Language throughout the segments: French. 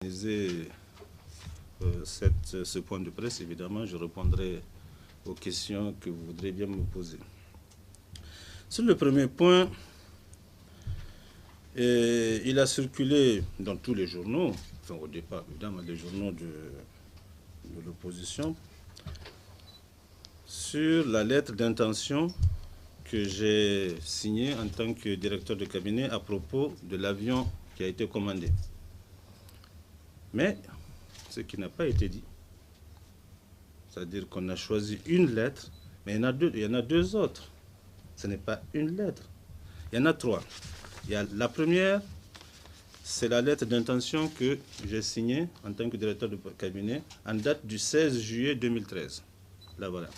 Ce point de presse, évidemment, je répondrai aux questions que vous voudrez bien me poser. Sur le premier point, il a circulé dans tous les journaux, enfin au départ, évidemment, les journaux de l'opposition, sur la lettre d'intention que j'ai signée en tant que directeur de cabinet à propos de l'avion qui a été commandé. Mais ce qui n'a pas été dit, c'est-à-dire qu'on a choisi une lettre, mais il y en a deux autres. Ce n'est pas une lettre, il y en a trois. La première, c'est la lettre d'intention que j'ai signée en tant que directeur de cabinet en date du 16 juillet 2013. Là, voilà.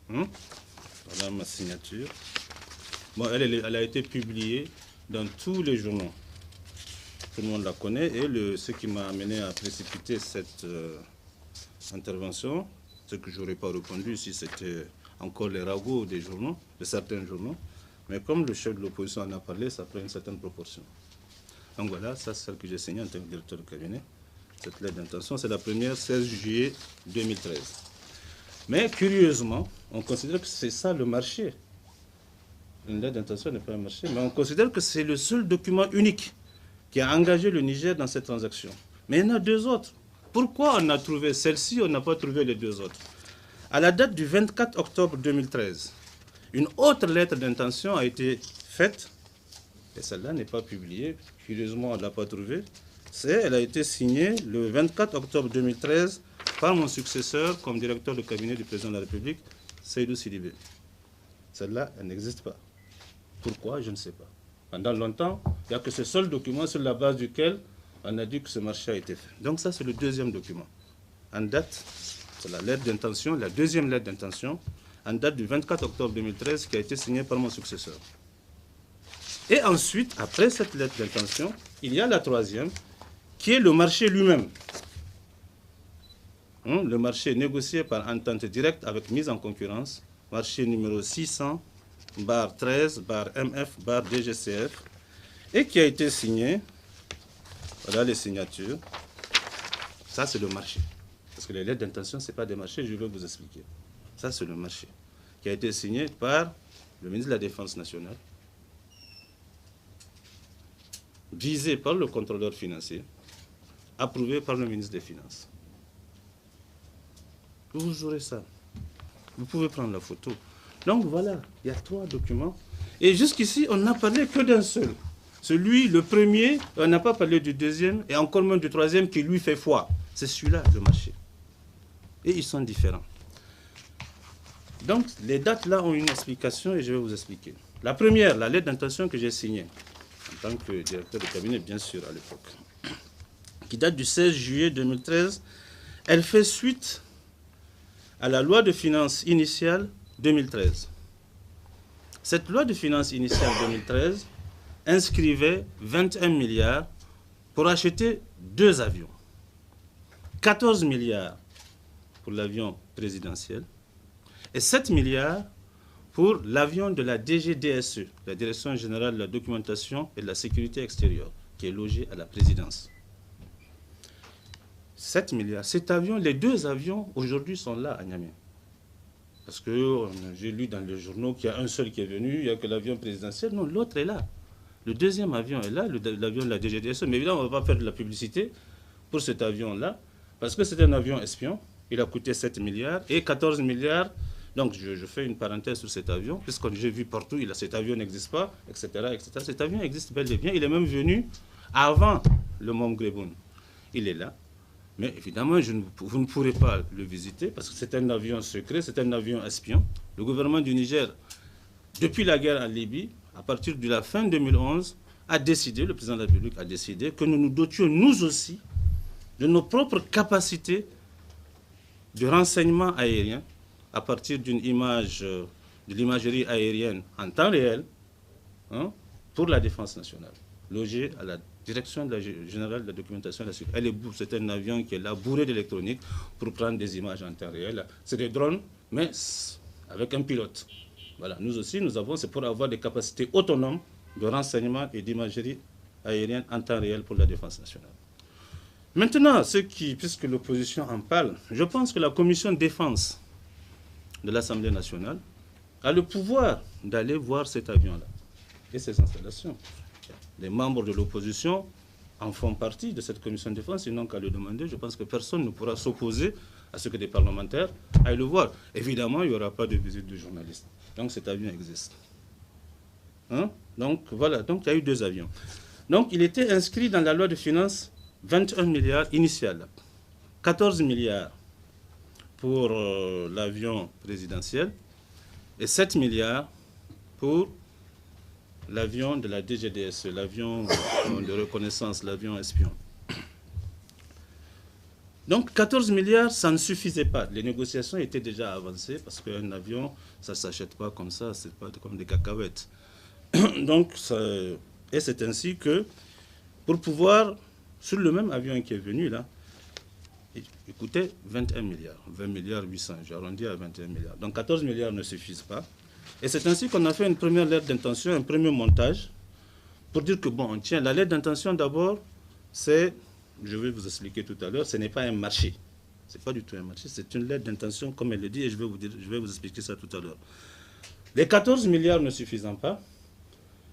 Voilà ma signature. Bon, elle a été publiée dans tous les journaux. Tout le monde la connaît. Et ce qui m'a amené à précipiter cette intervention, ce que je n'aurais pas répondu si c'était encore les ragots des journaux, de certains journaux. Mais comme le chef de l'opposition en a parlé, ça prend une certaine proportion. Donc voilà, ça c'est celle que j'ai signée en tant que directeur de cabinet. Cette lettre d'intention, c'est la première, 16 juillet 2013. Mais curieusement, on considère que c'est ça le marché. Une lettre d'intention n'est pas un marché, mais on considère que c'est le seul document unique qui a engagé le Niger dans cette transaction. Mais il y en a deux autres. Pourquoi on a trouvé celle-ci, on n'a pas trouvé les deux autres? À la date du 24 octobre 2013, une autre lettre d'intention a été faite, et celle-là n'est pas publiée. Curieusement, on ne l'a pas trouvée. Elle a été signée le 24 octobre 2013 par mon successeur comme directeur de cabinet du président de la République, Seydou Sidibé. Celle-là, elle n'existe pas. Pourquoi? Je ne sais pas. Pendant longtemps, il n'y a que ce seul document sur la base duquel on a dit que ce marché a été fait. Donc ça, c'est le deuxième document. En date, c'est la lettre d'intention, la deuxième lettre d'intention, en date du 24 octobre 2013, qui a été signée par mon successeur. Et ensuite, après cette lettre d'intention, il y a la troisième, qui est le marché lui-même. Le marché négocié par entente directe avec mise en concurrence, marché numéro 600/13/MF/DGCF, et qui a été signé, voilà les signatures, ça c'est le marché. Parce que les lettres d'intention, ce n'est pas des marchés, je vais vous expliquer. Ça c'est le marché, qui a été signé par le ministre de la Défense nationale, visé par le contrôleur financier, approuvé par le ministre des Finances. Vous aurez ça. Vous pouvez prendre la photo. Donc voilà, il y a trois documents. Et jusqu'ici, on n'a parlé que d'un seul. Celui, le premier, on n'a pas parlé du deuxième, et encore moins du troisième qui lui fait foi. C'est celui-là, le marché. Et ils sont différents. Donc les dates là ont une explication et je vais vous expliquer. La première, la lettre d'intention que j'ai signée, en tant que directeur de cabinet, bien sûr, à l'époque, qui date du 16 juillet 2013, elle fait suite à la loi de finances initiale 2013. Cette loi de finances initiale 2013 inscrivait 21 milliards pour acheter deux avions. 14 milliards pour l'avion présidentiel et 7 milliards pour l'avion de la DGDSE, la Direction générale de la documentation et de la sécurité extérieure, qui est logée à la présidence. 7 milliards. Cet avion, les deux avions, aujourd'hui, sont là à Niamey. Parce que j'ai lu dans les journaux qu'il y a un seul qui est venu, il n'y a que l'avion présidentiel. Non, l'autre est là. Le deuxième avion est là, l'avion de la DGDSE. Mais évidemment, on ne va pas faire de la publicité pour cet avion-là, parce que c'est un avion espion. Il a coûté 7 milliards et 14 milliards. Donc, je fais une parenthèse sur cet avion, puisque j'ai vu partout, cet avion n'existe pas, etc., etc. Cet avion existe bel et bien. Il est même venu avant le Mom Greboun. Il est là. Mais évidemment, vous ne pourrez pas le visiter parce que c'est un avion secret, c'est un avion espion. Le gouvernement du Niger, depuis la guerre en Libye, à partir de la fin 2011, a décidé, le président de la République a décidé que nous nous dotions nous aussi de nos propres capacités de renseignement aérien à partir d'une image, de l'imagerie aérienne en temps réel, pour la défense nationale, logée à la Direction générale de la documentation et de la sécurité. C'est un avion qui est là, bourré d'électronique, pour prendre des images en temps réel. C'est des drones, mais avec un pilote. Voilà. Nous aussi, c'est pour avoir des capacités autonomes de renseignement et d'imagerie aérienne en temps réel pour la défense nationale. Maintenant, puisque l'opposition en parle, je pense que la commission de défense de l'Assemblée nationale a le pouvoir d'aller voir cet avion-là et ses installations. Les membres de l'opposition en font partie de cette commission de défense, ils n'ont qu'à le demander. Je pense que personne ne pourra s'opposer à ce que des parlementaires aillent le voir. Évidemment, il n'y aura pas de visite de journalistes. Donc cet avion existe. Hein? Donc voilà, donc il y a eu 2 avions. Donc il était inscrit dans la loi de finances 21 milliards initial, 14 milliards pour l'avion présidentiel et 7 milliards pour l'avion de la DGDSE, l'avion de reconnaissance, l'avion espion. Donc 14 milliards, ça ne suffisait pas. Les négociations étaient déjà avancées parce qu'un avion, ça ne s'achète pas comme ça, ce n'est pas comme des cacahuètes. Donc, et c'est ainsi que, pour pouvoir, sur le même avion qui est venu là, il coûtait 21 milliards, 20 milliards 800, j'ai arrondi à 21 milliards. Donc 14 milliards ne suffisent pas. Et c'est ainsi qu'on a fait une première lettre d'intention, un premier montage, pour dire que, bon, tiens, la lettre d'intention d'abord, c'est, je vais vous expliquer tout à l'heure, ce n'est pas un marché. Ce n'est pas du tout un marché, c'est une lettre d'intention, comme elle le dit, et je vais vous expliquer ça tout à l'heure. Les 14 milliards ne suffisant pas,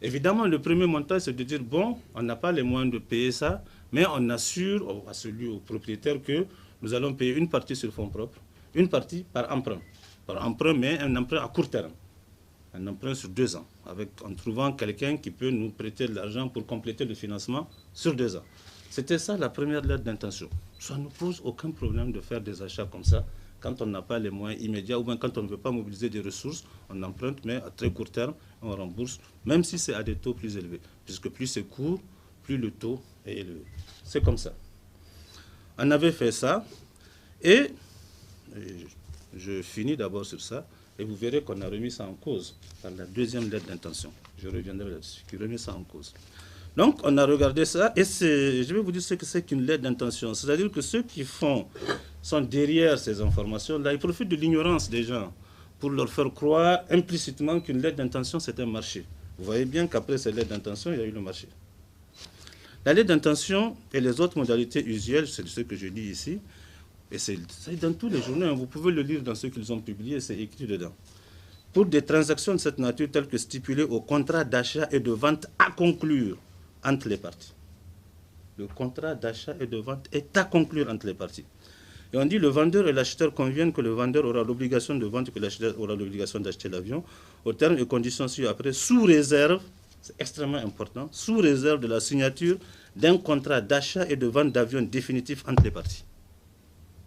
évidemment, le premier montage, c'est de dire, bon, on n'a pas les moyens de payer ça, mais on assure au propriétaire que nous allons payer une partie sur fonds propres, une partie par emprunt. Par emprunt, mais un emprunt à court terme. Un emprunt sur 2 ans, en trouvant quelqu'un qui peut nous prêter de l'argent pour compléter le financement sur 2 ans. C'était ça la première lettre d'intention. Ça ne pose aucun problème de faire des achats comme ça, quand on n'a pas les moyens immédiats, ou bien quand on ne veut pas mobiliser des ressources, on emprunte, mais à très court terme, on rembourse, même si c'est à des taux plus élevés. Puisque plus c'est court, plus le taux est élevé. C'est comme ça. On avait fait ça, et je finis d'abord sur ça, et vous verrez qu'on a remis ça en cause par la deuxième lettre d'intention. Je reviendrai là-dessus, qui remet ça en cause. Donc, on a regardé ça, et je vais vous dire ce que c'est qu'une lettre d'intention. C'est-à-dire que ceux qui sont derrière ces informations-là, ils profitent de l'ignorance des gens pour leur faire croire implicitement qu'une lettre d'intention, c'est un marché. Vous voyez bien qu'après cette lettre d'intention, il y a eu le marché. La lettre d'intention et les autres modalités usuelles, c'est ce que je dis ici, et c'est dans tous les journaux, hein, vous pouvez le lire dans ceux qu'ils ont publiés, c'est écrit dedans. Pour des transactions de cette nature telles que stipulées au contrat d'achat et de vente à conclure entre les parties. Le contrat d'achat et de vente est à conclure entre les parties. Et on dit le vendeur et l'acheteur conviennent que le vendeur aura l'obligation de vendre, que l'acheteur aura l'obligation d'acheter l'avion, aux termes et conditions ci-après, sous réserve, c'est extrêmement important, sous réserve de la signature d'un contrat d'achat et de vente d'avion définitif entre les parties.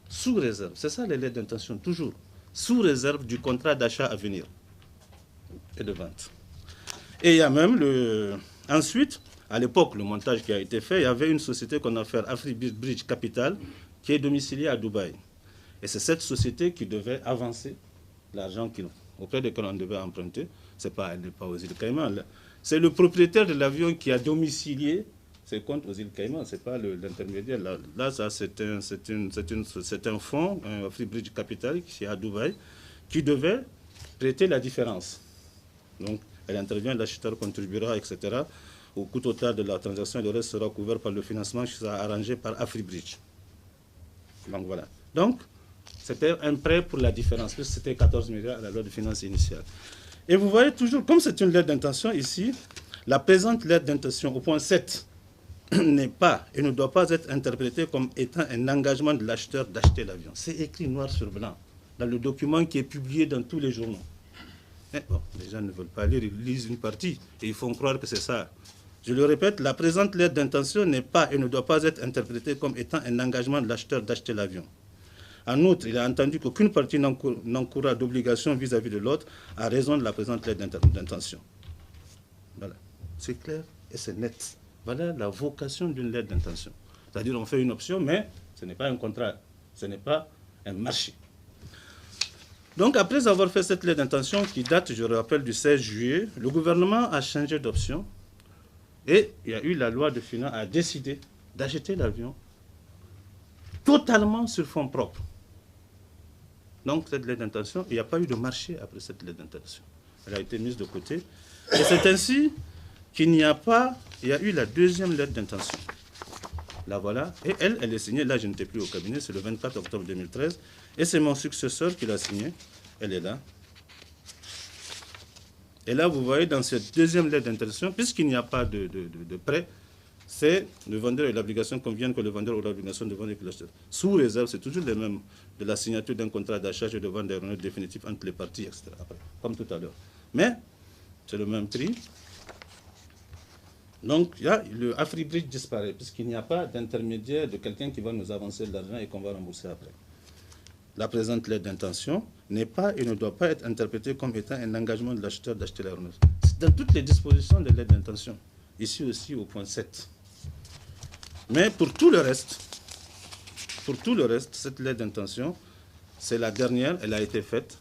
Sous réserve, c'est ça les lettres d'intention, toujours. Sous réserve du contrat d'achat à venir et de vente. Et il y a même ensuite, à l'époque, le montage qui a été fait, il y avait une société qu'on a fait, Afribridge Capital, qui est domiciliée à Dubaï. Et c'est cette société qui devait avancer l'argent auprès de laquelle on devait emprunter. Ce n'est pas aux îles Caïmans. C'est le propriétaire de l'avion qui a domicilié ses comptes aux îles Caïmans. Ce n'est pas l'intermédiaire. Là, ça, c'est un fonds, un Afribridge Capital, qui est à Dubaï, qui devait prêter la différence. Donc, elle intervient, l'acheteur contribuera, etc. Au coût total de la transaction, le reste sera couvert par le financement qui sera arrangé par Afribridge. Donc voilà. Donc, c'était un prêt pour la différence, puisque c'était 14 milliards à la loi de finances initiale. Et vous voyez toujours, comme c'est une lettre d'intention ici, la présente lettre d'intention au point 7 n'est pas et ne doit pas être interprétée comme étant un engagement de l'acheteur d'acheter l'avion. C'est écrit noir sur blanc dans le document qui est publié dans tous les journaux. Mais bon, les gens ne veulent pas lire, ils lisent une partie et ils font croire que c'est ça. Je le répète, la présente lettre d'intention n'est pas et ne doit pas être interprétée comme étant un engagement de l'acheteur d'acheter l'avion. En outre, il a entendu qu'aucune partie n'encourra d'obligation vis-à-vis de l'autre à raison de la présente lettre d'intention. Voilà. C'est clair et c'est net. Voilà la vocation d'une lettre d'intention. C'est-à-dire on fait une option, mais ce n'est pas un contrat, ce n'est pas un marché. Donc après avoir fait cette lettre d'intention qui date, je rappelle, du 16 juillet, le gouvernement a changé d'option et il y a eu la loi de finances a décidé d'acheter l'avion totalement sur fonds propres. Donc cette lettre d'intention, il n'y a pas eu de marché après cette lettre d'intention. Elle a été mise de côté. Et c'est ainsi qu'il n'y a pas, il y a eu la deuxième lettre d'intention. La voilà. Et elle est signée. Là, je n'étais plus au cabinet. C'est le 24 octobre 2013. Et c'est mon successeur qui l'a signée. Elle est là. Et là, vous voyez, dans cette deuxième lettre d'intention, puisqu'il n'y a pas de prêt, c'est le vendeur et l'obligation conviennent que le vendeur aura l'obligation de vendre et que l'acheteur. Sous réserve, c'est toujours les mêmes, de la signature d'un contrat d'achat et de vente d'aéronefs définitif entre les parties, etc. Après, comme tout à l'heure. Mais, c'est le même prix. Donc, là, le Afribridge disparaît, puisqu'il n'y a pas d'intermédiaire de quelqu'un qui va nous avancer de l'argent et qu'on va rembourser après. La présente lettre d'intention n'est pas et ne doit pas être interprétée comme étant un engagement de l'acheteur d'acheter l'aéronef. C'est dans toutes les dispositions de lettre d'intention. Ici aussi au point 7. Mais pour tout le reste, cette lettre d'intention, c'est la dernière, elle a été faite,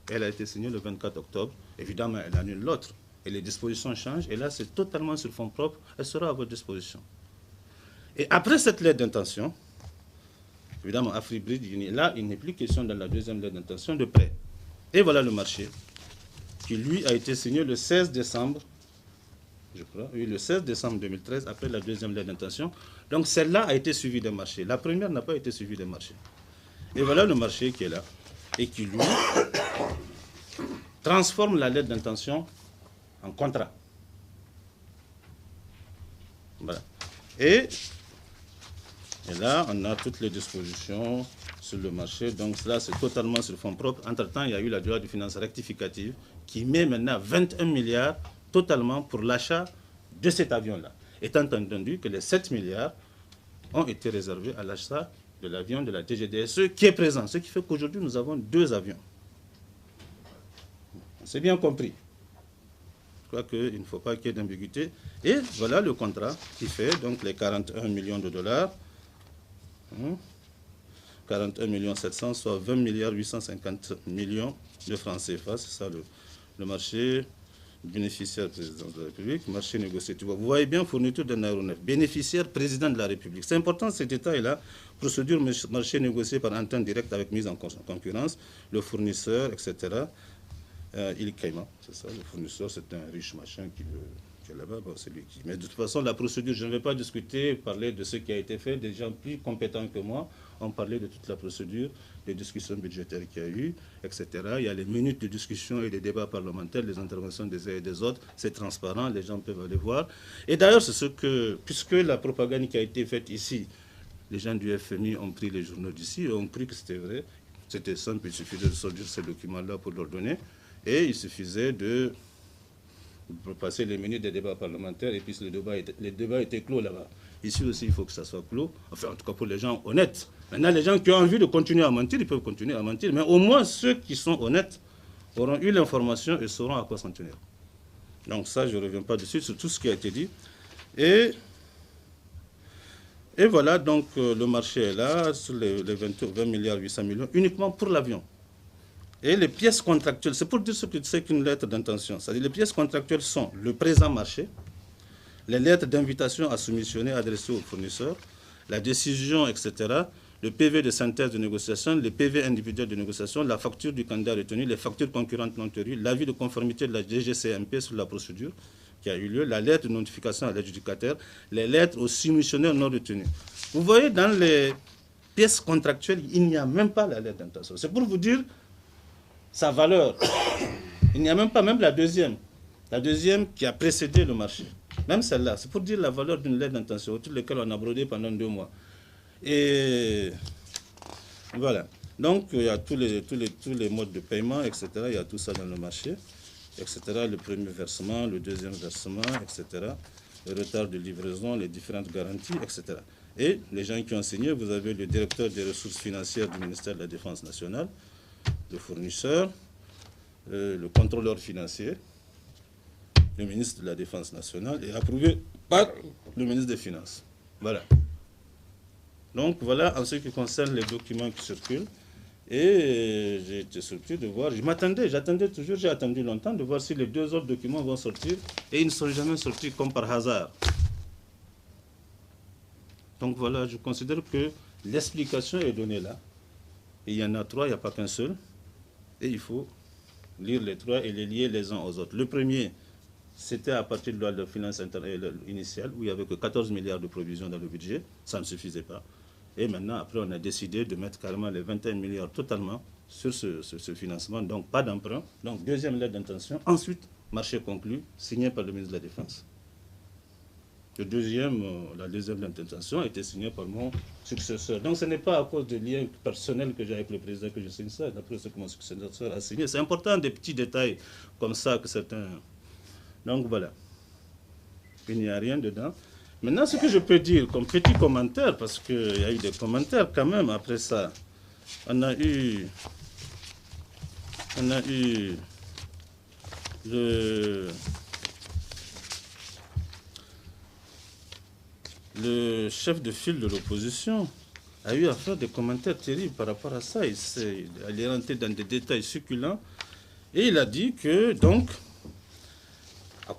elle a été signée le 24 octobre. Évidemment, elle annule l'autre. Et les dispositions changent. Et là, c'est totalement sur fonds propres. Elle sera à votre disposition. Et après cette lettre d'intention, évidemment, Afribridge, là, il n'est plus question dans la deuxième lettre d'intention de prêt. Et voilà le marché, qui lui a été signé le 16 décembre, je crois, oui, le 16 décembre 2013, après la deuxième lettre d'intention. Donc celle-là a été suivie des marchés. La première n'a pas été suivie des marchés. Et voilà le marché qui est là, et qui, lui, transforme la lettre d'intention en contrat. Voilà. Et là, on a toutes les dispositions sur le marché. Donc là, c'est totalement sur fonds propres. Entre-temps, il y a eu la loi de finances rectificative qui met maintenant 21 milliards totalement pour l'achat de cet avion-là. Étant entendu que les 7 milliards ont été réservés à l'achat de l'avion de la DGDSE qui est présent. Ce qui fait qu'aujourd'hui, nous avons 2 avions. C'est bien compris. Je crois qu'il ne faut pas qu'il y ait d'ambiguïté. Et voilà le contrat qui fait donc les 41 millions de dollars. 41 millions 700, soit 20 milliards 850 millions de francs CFA. C'est ça le marché bénéficiaire président de la République, marché négocié. Vous voyez bien, fourniture d'un aéronef. Bénéficiaire président de la République. C'est important cet détail-là. Procédure marché négocié par entente directe avec mise en concurrence, le fournisseur, etc. Il Caïman, c'est ça, le fournisseur, c'est un riche machin qui est là-bas, bon, c'est lui qui. Mais de toute façon, la procédure, je ne vais pas discuter, parler de ce qui a été fait. Des gens plus compétents que moi ont parlé de toute la procédure, des discussions budgétaires qu'il y a eu, etc. Il y a les minutes de discussion et des débats parlementaires, les interventions des uns et des autres. C'est transparent, les gens peuvent aller voir. Et d'ailleurs, c'est ce que, puisque la propagande qui a été faite ici, les gens du FMI ont pris les journaux d'ici et ont cru que c'était vrai. C'était simple, il suffisait de sortir ces documents-là pour leur donner. Et il suffisait de passer les minutes des débats parlementaires et puis les débats étaient clos là-bas. Ici aussi, il faut que ça soit clos. Enfin, en tout cas pour les gens honnêtes. Maintenant, les gens qui ont envie de continuer à mentir, ils peuvent continuer à mentir. Mais au moins, ceux qui sont honnêtes auront eu l'information et sauront à quoi s'en tenir. Donc ça, je ne reviens pas dessus, sur tout ce qui a été dit. Et voilà, donc le marché est là, sur les 20 milliards 800 millions, uniquement pour l'avion. Et les pièces contractuelles, c'est pour dire ce que c'est qu'une lettre d'intention. C'est-à-dire les pièces contractuelles sont le présent marché, les lettres d'invitation à soumissionner adressées aux fournisseurs, la décision, etc., le PV de synthèse de négociation, les PV individuels de négociation, la facture du candidat retenu, les factures concurrentes non tenues, l'avis de conformité de la DGCMP sur la procédure qui a eu lieu, la lettre de notification à l'adjudicataire, les lettres aux soumissionnaires non retenus. Vous voyez, dans les pièces contractuelles, il n'y a même pas la lettre d'intention. C'est pour vous dire sa valeur. Il n'y a même pas, même la deuxième qui a précédé le marché. Même celle-là, c'est pour dire la valeur d'une lettre d'intention, autour de laquelle on a brodé pendant 2 mois. Et voilà. Donc, il y a tous les modes de paiement, etc. Il y a tout ça dans le marché, etc. Le premier versement, le deuxième versement, etc. Le retard de livraison, les différentes garanties, etc. Et les gens qui ont signé, vous avez le directeur des ressources financières du ministère de la Défense nationale, le fournisseur, le contrôleur financier, le ministre de la Défense nationale et approuvé par le ministre des Finances. Voilà. Donc voilà en ce qui concerne les documents qui circulent. Et j'ai été surpris de voir, j'attendais toujours, j'ai attendu longtemps de voir si les 2 autres documents vont sortir et ils ne sont jamais sortis comme par hasard. Donc voilà, je considère que l'explication est donnée là. Et il y en a 3, il n'y a pas qu'un seul. Et il faut lire les 3 et les lier les uns aux autres. Le premier, c'était à partir de la loi de finances initiale, où il n'y avait que 14 milliards de provisions dans le budget, ça ne suffisait pas. Et maintenant, après, on a décidé de mettre carrément les 21 milliards totalement sur ce financement, donc pas d'emprunt. Donc, deuxième lettre d'intention. Ensuite, marché conclu, signé par le ministre de la Défense. La deuxième lettre d'intention a été signée par mon successeur. Donc ce n'est pas à cause de liens personnels que j'ai avec le président que je signe ça, d'après ce que mon successeur a signé. C'est important, des petits détails comme ça que certains... Donc voilà. Il n'y a rien dedans. Maintenant, ce que je peux dire comme petit commentaire, parce qu'il y a eu des commentaires quand même après ça. On a eu le chef de file de l'opposition a eu à faire des commentaires terribles par rapport à ça. Il est rentré dans des détails succulents et il a dit que, donc,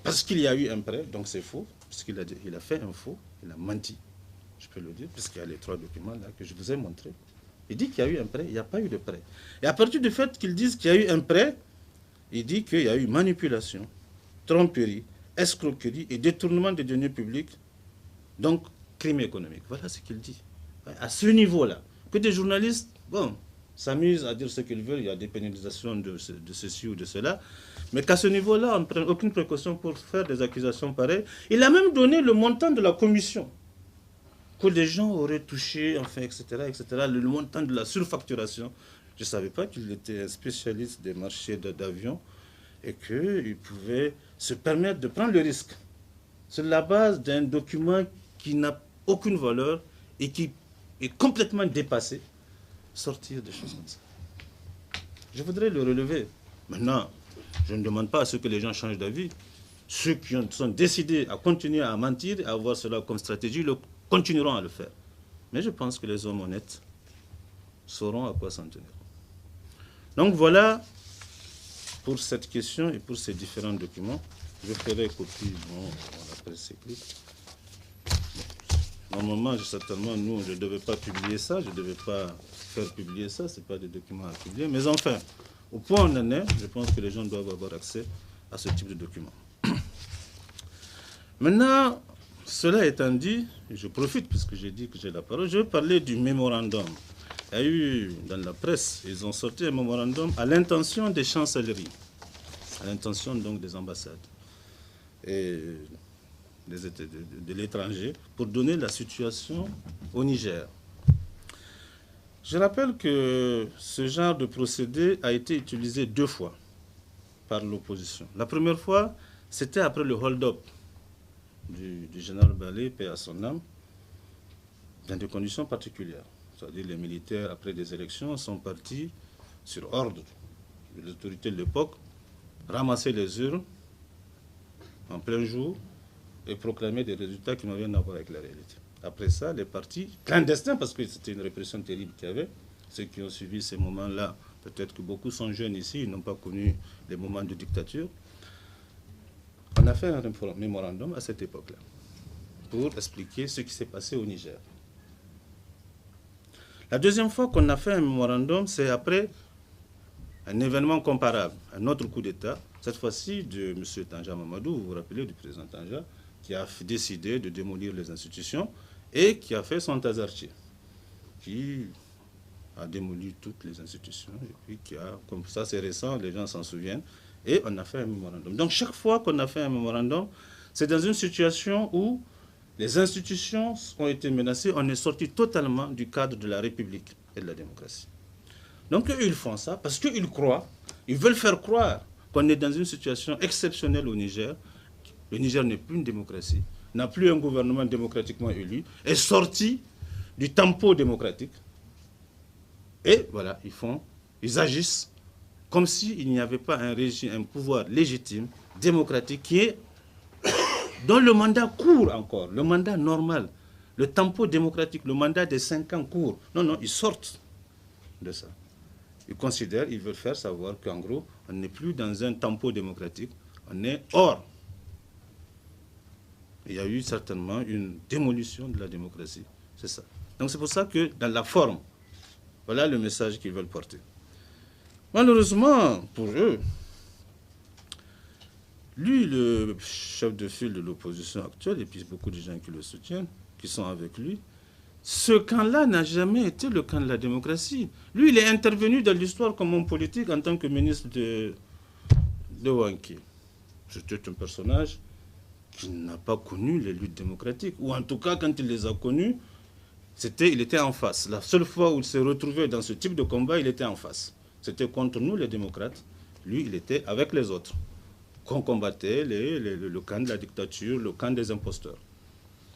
parce qu'il y a eu un prêt, donc c'est faux, parce qu'il a fait un faux, il a menti, je peux le dire, puisqu'il y a les 3 documents là que je vous ai montrés. Il dit qu'il y a eu un prêt, il n'y a pas eu de prêt. Et à partir du fait qu'ils disent qu'il y a eu un prêt, il dit qu'il y a eu manipulation, tromperie, escroquerie et détournement des deniers publics. Donc, crime économique. Voilà ce qu'il dit. À ce niveau-là, que des journalistes, bon, s'amusent à dire ce qu'ils veulent, il y a des pénalisations de ceci ou de cela, mais qu'à ce niveau-là, on ne prend aucune précaution pour faire des accusations pareilles. Il a même donné le montant de la commission que les gens auraient touché, enfin, etc., etc., le montant de la surfacturation. Je ne savais pas qu'il était un spécialiste des marchés d'avions et qu'il pouvait se permettre de prendre le risque sur la base d'un document qui n'a aucune valeur et qui est complètement dépassé, sortir des choses comme ça. Je voudrais le relever. Maintenant, je ne demande pas à ce que les gens changent d'avis. Ceux qui sont décidés à continuer à mentir, à avoir cela comme stratégie, continueront à le faire. Mais je pense que les hommes honnêtes sauront à quoi s'en tenir. Donc voilà pour cette question et pour ces différents documents. Je ferai copie la presse écrite. Normalement, certainement, nous, je ne devais pas publier ça, je ne devais pas faire publier ça, ce n'est pas des documents à publier. Mais enfin, au point où on en est, je pense que les gens doivent avoir accès à ce type de documents. Maintenant, cela étant dit, je profite puisque j'ai dit que j'ai la parole, je vais parler du mémorandum. Il y a eu dans la presse, ils ont sorti un mémorandum à l'intention des chancelleries, à l'intention donc des ambassades et de l'étranger, pour donner la situation au Niger. Je rappelle que ce genre de procédé a été utilisé 2 fois par l'opposition. La première fois, c'était après le hold-up du général Balé, paix à son âme, dans des conditions particulières. C'est-à-dire les militaires, après des élections, sont partis sur ordre de l'autorité de l'époque, ramasser les urnes en plein jour et proclamer des résultats qui n'ont rien à voir avec la réalité. Après ça, les partis clandestins, parce que c'était une répression terrible qu'il y avait, ceux qui ont suivi ces moments-là, peut-être que beaucoup sont jeunes ici, ils n'ont pas connu les moments de dictature. On a fait un mémorandum à cette époque-là pour expliquer ce qui s'est passé au Niger. La deuxième fois qu'on a fait un mémorandum, c'est après un événement comparable, un autre coup d'État, cette fois-ci de M. Tanja Mamadou, vous vous rappelez du président Tanja, qui a décidé de démolir les institutions et qui a fait son Tazarchi, qui a démoli toutes les institutions, et puis qui a, comme ça c'est récent, les gens s'en souviennent, et on a fait un mémorandum. Donc chaque fois qu'on a fait un mémorandum, c'est dans une situation où les institutions ont été menacées, on est sorti totalement du cadre de la République et de la démocratie. Donc eux, ils font ça parce qu'ils croient, ils veulent faire croire qu'on est dans une situation exceptionnelle au Niger. Le Niger n'est plus une démocratie, n'a plus un gouvernement démocratiquement élu, est sorti du tempo démocratique. Et voilà, ils agissent comme s'il n'y avait pas un régime, un pouvoir légitime, démocratique, dont le mandat court encore, le mandat normal, le tempo démocratique, le mandat des 5 ans court. Non, non, ils sortent de ça. Ils considèrent, ils veulent faire savoir qu'en gros, on n'est plus dans un tempo démocratique, on est hors. Il y a eu certainement une démolition de la démocratie, c'est ça. Donc c'est pour ça que dans la forme, voilà le message qu'ils veulent porter. Malheureusement, pour eux, Lui, le chef de file de l'opposition actuelle, et puis beaucoup de gens qui le soutiennent, qui sont avec lui, ce camp-là n'a jamais été le camp de la démocratie. Lui, il est intervenu dans l'histoire comme homme politique en tant que ministre de Wanké. C'était un personnage qui n'a pas connu les luttes démocratiques. Ou en tout cas, quand il les a connues, il était en face. La seule fois où il s'est retrouvé dans ce type de combat, il était en face. C'était contre nous, les démocrates. Lui, il était avec les autres. Qu'on combattait le camp de la dictature, le camp des imposteurs.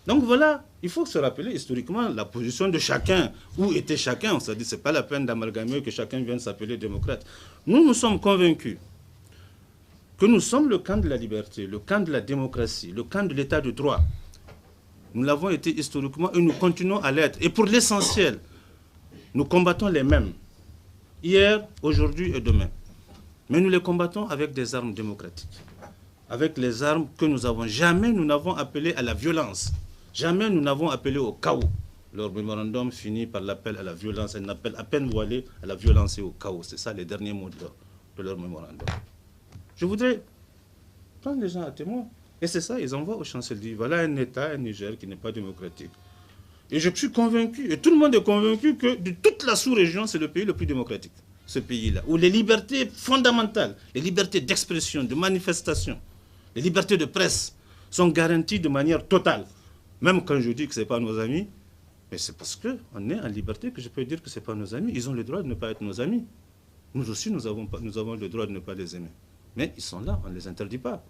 Donc voilà, il faut se rappeler historiquement la position de chacun. Où était chacun? On s'est dit, ce n'est pas la peine d'amalgamer que chacun vienne s'appeler démocrate. Nous sommes convaincus que nous sommes le camp de la liberté, le camp de la démocratie, le camp de l'état de droit. Nous l'avons été historiquement et nous continuons à l'être. Et pour l'essentiel, nous combattons les mêmes. Hier, aujourd'hui et demain. Mais nous les combattons avec des armes démocratiques. Avec les armes que nous avons. Jamais nous n'avons appelé à la violence. Jamais nous n'avons appelé au chaos. Leur mémorandum finit par l'appel à la violence, un appel à peine voilé à la violence et au chaos. C'est ça les derniers mots de leur mémorandum. Je voudrais prendre les gens à témoin. Et c'est ça, ils envoient au chancelier. Voilà un État, un Niger qui n'est pas démocratique. Et je suis convaincu, et tout le monde est convaincu que de toute la sous-région, c'est le pays le plus démocratique. Ce pays-là, où les libertés fondamentales, les libertés d'expression, de manifestation, les libertés de presse sont garanties de manière totale. Même quand je dis que ce n'est pas nos amis, mais c'est parce qu'on est en liberté que je peux dire que ce n'est pas nos amis. Ils ont le droit de ne pas être nos amis. Nous aussi, nous avons le droit de ne pas les aimer. Mais ils sont là, on ne les interdit pas.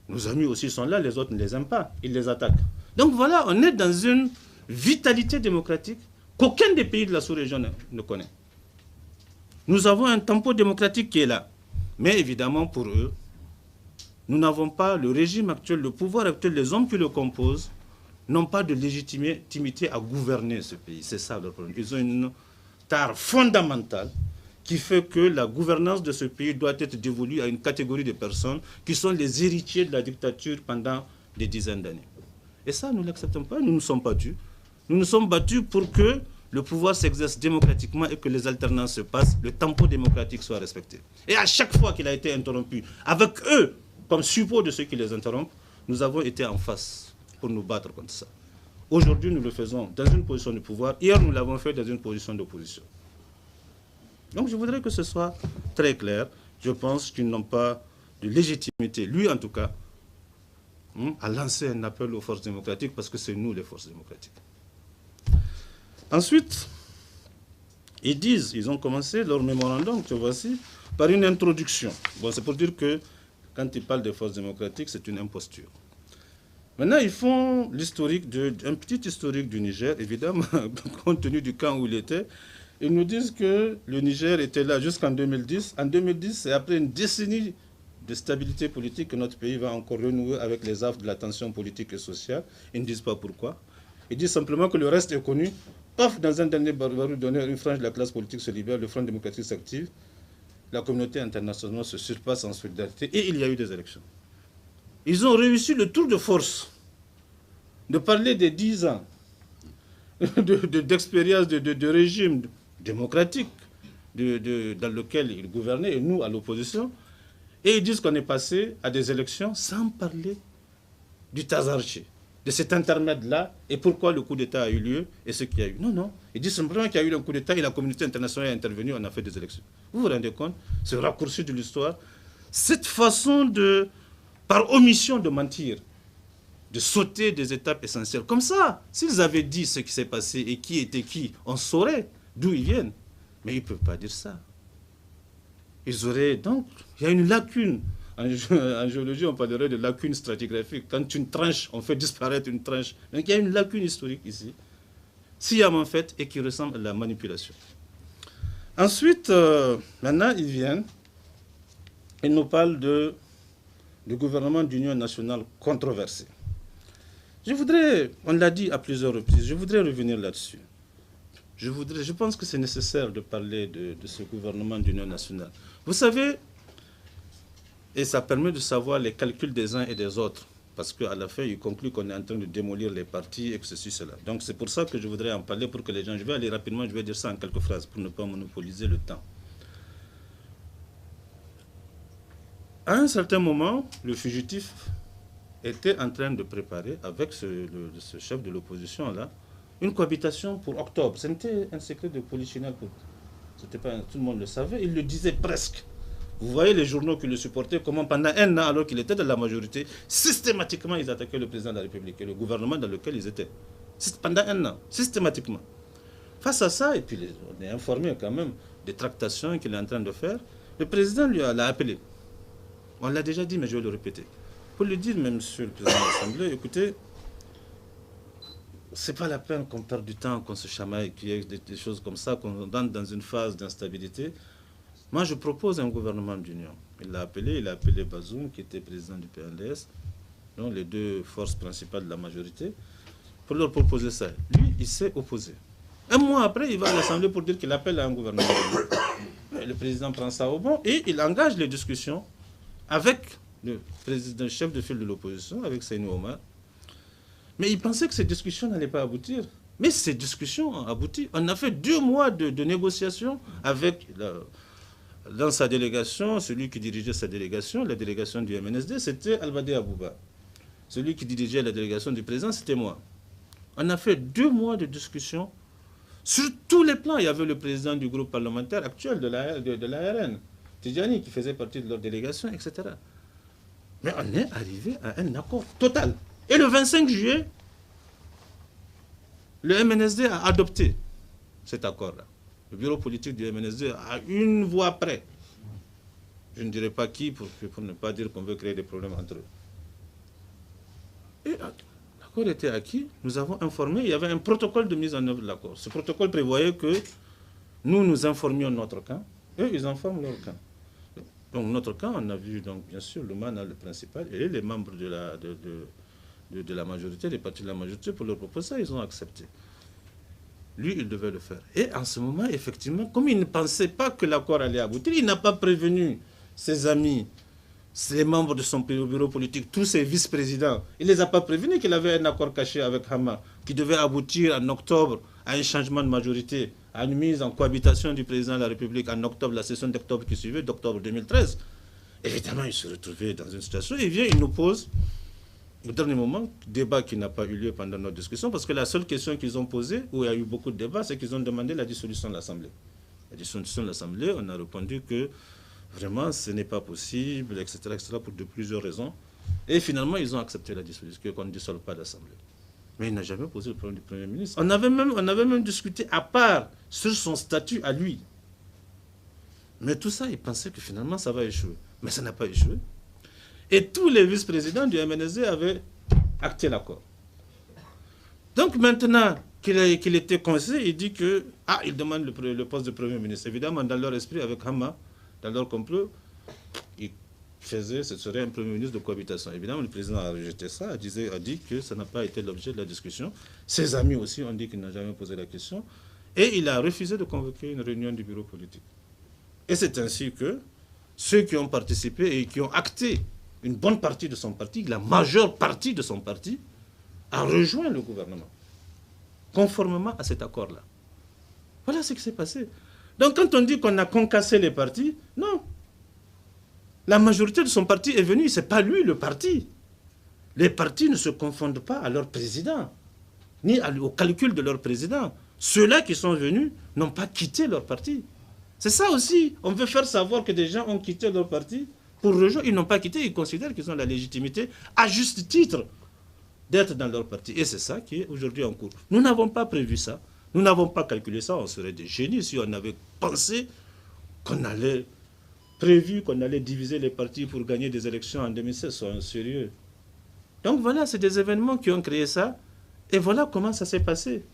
Nos amis aussi sont là, les autres ne les aiment pas, ils les attaquent. Donc voilà, on est dans une vitalité démocratique qu'aucun des pays de la sous-région ne connaît. Nous avons un tempo démocratique qui est là. Mais évidemment, pour eux, nous n'avons pas le régime actuel, le pouvoir actuel, les hommes qui le composent, n'ont pas de légitimité à gouverner ce pays. C'est ça leur problème. Ils ont une tare fondamentale qui fait que la gouvernance de ce pays doit être dévolue à une catégorie de personnes qui sont les héritiers de la dictature pendant des dizaines d'années. Et ça, nous ne l'acceptons pas, nous ne sommes pas dus. Nous nous sommes battus pour que le pouvoir s'exerce démocratiquement et que les alternances se passent, le tempo démocratique soit respecté. Et à chaque fois qu'il a été interrompu, avec eux, comme support de ceux qui les interrompent, nous avons été en face pour nous battre contre ça. Aujourd'hui, nous le faisons dans une position de pouvoir. Hier, nous l'avons fait dans une position d'opposition. Donc je voudrais que ce soit très clair. Je pense qu'ils n'ont pas de légitimité, lui en tout cas, à lancer un appel aux forces démocratiques parce que c'est nous les forces démocratiques. Ensuite, ils ont commencé leur mémorandum, que voici, par une introduction. Bon, c'est pour dire que quand ils parlent des forces démocratiques, c'est une imposture. Maintenant, ils font l'historique, un petit historique du Niger, évidemment, compte tenu du camp où il était. Ils nous disent que le Niger était là jusqu'en 2010. En 2010, c'est après une décennie de stabilité politique que notre pays va encore renouer avec les affres de la tension politique et sociale. Ils ne disent pas pourquoi. Ils disent simplement que le reste est connu. Paf, dans un dernier barbarie donné, une frange de la classe politique se libère, le Front démocratique s'active, la communauté internationale se surpasse en solidarité et il y a eu des élections. Ils ont réussi le tour de force de parler des 10 ans d'expérience de régime démocratique dans lequel ils gouvernaient, et nous, à l'opposition, et ils disent qu'on est passé à des élections sans parler du Tazarché, de cet intermède-là, et pourquoi le coup d'État a eu lieu, et ce qu'il y a eu. Non, non. Ils disent simplement qu'il y a eu un coup d'État et la communauté internationale est intervenue, on a fait des élections. Vous vous rendez compte? Ce raccourci de l'histoire, cette façon de, par omission de mentir, de sauter des étapes essentielles. Comme ça, s'ils avaient dit ce qui s'est passé et qui était qui, on saurait d'où ils viennent. Mais ils ne peuvent pas dire ça. Ils auraient donc... Il y a une lacune. En géologie, on parlerait de lacune stratigraphique. Quand une tranche, on fait disparaître une tranche. Donc il y a une lacune historique ici, sciemment faite et qui ressemble à la manipulation. Ensuite, maintenant, ils viennent. Ils nous parlent du gouvernement d'union nationale controversé. On l'a dit à plusieurs reprises, je voudrais revenir là-dessus. Je pense que c'est nécessaire de parler de ce gouvernement d'union nationale. Vous savez, et ça permet de savoir les calculs des uns et des autres, parce qu'à la fin, ils concluent qu'on est en train de démolir les partis et que ceci, cela. Donc c'est pour ça que je voudrais en parler, pour que les gens... Je vais aller rapidement, je vais dire ça en quelques phrases, pour ne pas monopoliser le temps. À un certain moment, le fugitif était en train de préparer, avec ce chef de l'opposition-là, une cohabitation pour octobre. Ce n'était un secret de polichinelle. C'était pas, tout le monde le savait. Il le disait presque. Vous voyez les journaux qui le supportaient, comment pendant un an, alors qu'il était dans la majorité, systématiquement, ils attaquaient le président de la République et le gouvernement dans lequel ils étaient. Pendant un an, systématiquement. Face à ça, et puis on est informé quand même des tractations qu'il est en train de faire, le président l'a appelé. On l'a déjà dit, mais je vais le répéter. Pour lui dire, même monsieur le président de l'Assemblée, écoutez, c'est pas la peine qu'on perde du temps, qu'on se chamaille, qu'il y ait des choses comme ça, qu'on entre dans une phase d'instabilité. Moi, je propose un gouvernement d'union. Il a appelé Bazoum, qui était président du PNDS, donc les deux forces principales de la majorité, pour leur proposer ça. Lui, il s'est opposé. Un mois après, il va à l'Assemblée pour dire qu'il appelle à un gouvernement d'union. Le président prend ça au bon et il engage les discussions avec le chef de file de l'opposition, avec Seynou Omar. Mais il pensait que ces discussions n'allaient pas aboutir. Mais ces discussions ont abouti. On a fait 2 mois de négociations avec, dans sa délégation, celui qui dirigeait sa délégation, la délégation du MNSD, c'était Albade Abouba. Celui qui dirigeait la délégation du président, c'était moi. On a fait 2 mois de discussions sur tous les plans. Il y avait le président du groupe parlementaire actuel de l'ARN, Tidjani, qui faisait partie de leur délégation, etc. Mais on est arrivé à un accord total. Et le 25 juillet, le MNSD a adopté cet accord-là. Le bureau politique du MNSD a une voix près. Je ne dirais pas qui, pour ne pas dire qu'on veut créer des problèmes entre eux. Et l'accord était acquis, nous avons informé, il y avait un protocole de mise en œuvre de l'accord. Ce protocole prévoyait que nous informions notre camp, eux, ils informent leur camp. Donc notre camp, on a vu, donc, bien sûr, le MANA, le principal, et les membres de la majorité, les partis de la majorité, pour leur proposer ça, ils ont accepté. Lui, il devait le faire. Et en ce moment, effectivement, comme il ne pensait pas que l'accord allait aboutir, il n'a pas prévenu ses amis, les membres de son bureau politique, tous ses vice-présidents. Il ne les a pas prévenus qu'il avait un accord caché avec Hama, qui devait aboutir en octobre à un changement de majorité, à une mise en cohabitation du président de la République en octobre, la session d'octobre qui suivait, d'octobre 2013. Évidemment, il se retrouvait dans une situation, il vient, il nous pose, au dernier moment, débat qui n'a pas eu lieu pendant notre discussion, parce que la seule question qu'ils ont posée, où il y a eu beaucoup de débats, c'est qu'ils ont demandé la dissolution de l'Assemblée. La dissolution de l'Assemblée, on a répondu que vraiment, ce n'est pas possible, etc., pour de plusieurs raisons. Et finalement, ils ont accepté la dissolution, qu'on ne dissolve pas l'Assemblée. Mais il n'a jamais posé le problème du Premier ministre. On avait même discuté à part sur son statut à lui. Mais tout ça, il pensait que finalement, ça va échouer. Mais ça n'a pas échoué. Et tous les vice-présidents du MNSD avaient acté l'accord. Donc maintenant qu'il était conseillé, il dit que, il demande le poste de Premier ministre. Évidemment, dans leur esprit, avec Hama, dans leur complot, ce serait un Premier ministre de cohabitation. Évidemment, le président a rejeté ça, a dit que ça n'a pas été l'objet de la discussion. Ses amis aussi ont dit qu'il n'a jamais posé la question. Et il a refusé de convoquer une réunion du bureau politique. Et c'est ainsi que ceux qui ont participé et qui ont acté une bonne partie de son parti, la majeure partie de son parti, a rejoint le gouvernement, conformément à cet accord-là. Voilà ce qui s'est passé. Donc quand on dit qu'on a concassé les partis, non. La majorité de son parti est venue, ce n'est pas lui le parti. Les partis ne se confondent pas à leur président, ni au calcul de leur président. Ceux-là qui sont venus n'ont pas quitté leur parti. C'est ça aussi. On veut faire savoir que des gens ont quitté leur parti pour rejoindre. Ils n'ont pas quitté, ils considèrent qu'ils ont la légitimité, à juste titre, d'être dans leur parti. Et c'est ça qui est aujourd'hui en cours. Nous n'avons pas prévu ça. Nous n'avons pas calculé ça. On serait des génies si on avait pensé qu'on allait diviser les partis pour gagner des élections en 2016. Soyons sérieux. Donc voilà, c'est des événements qui ont créé ça. Et voilà comment ça s'est passé.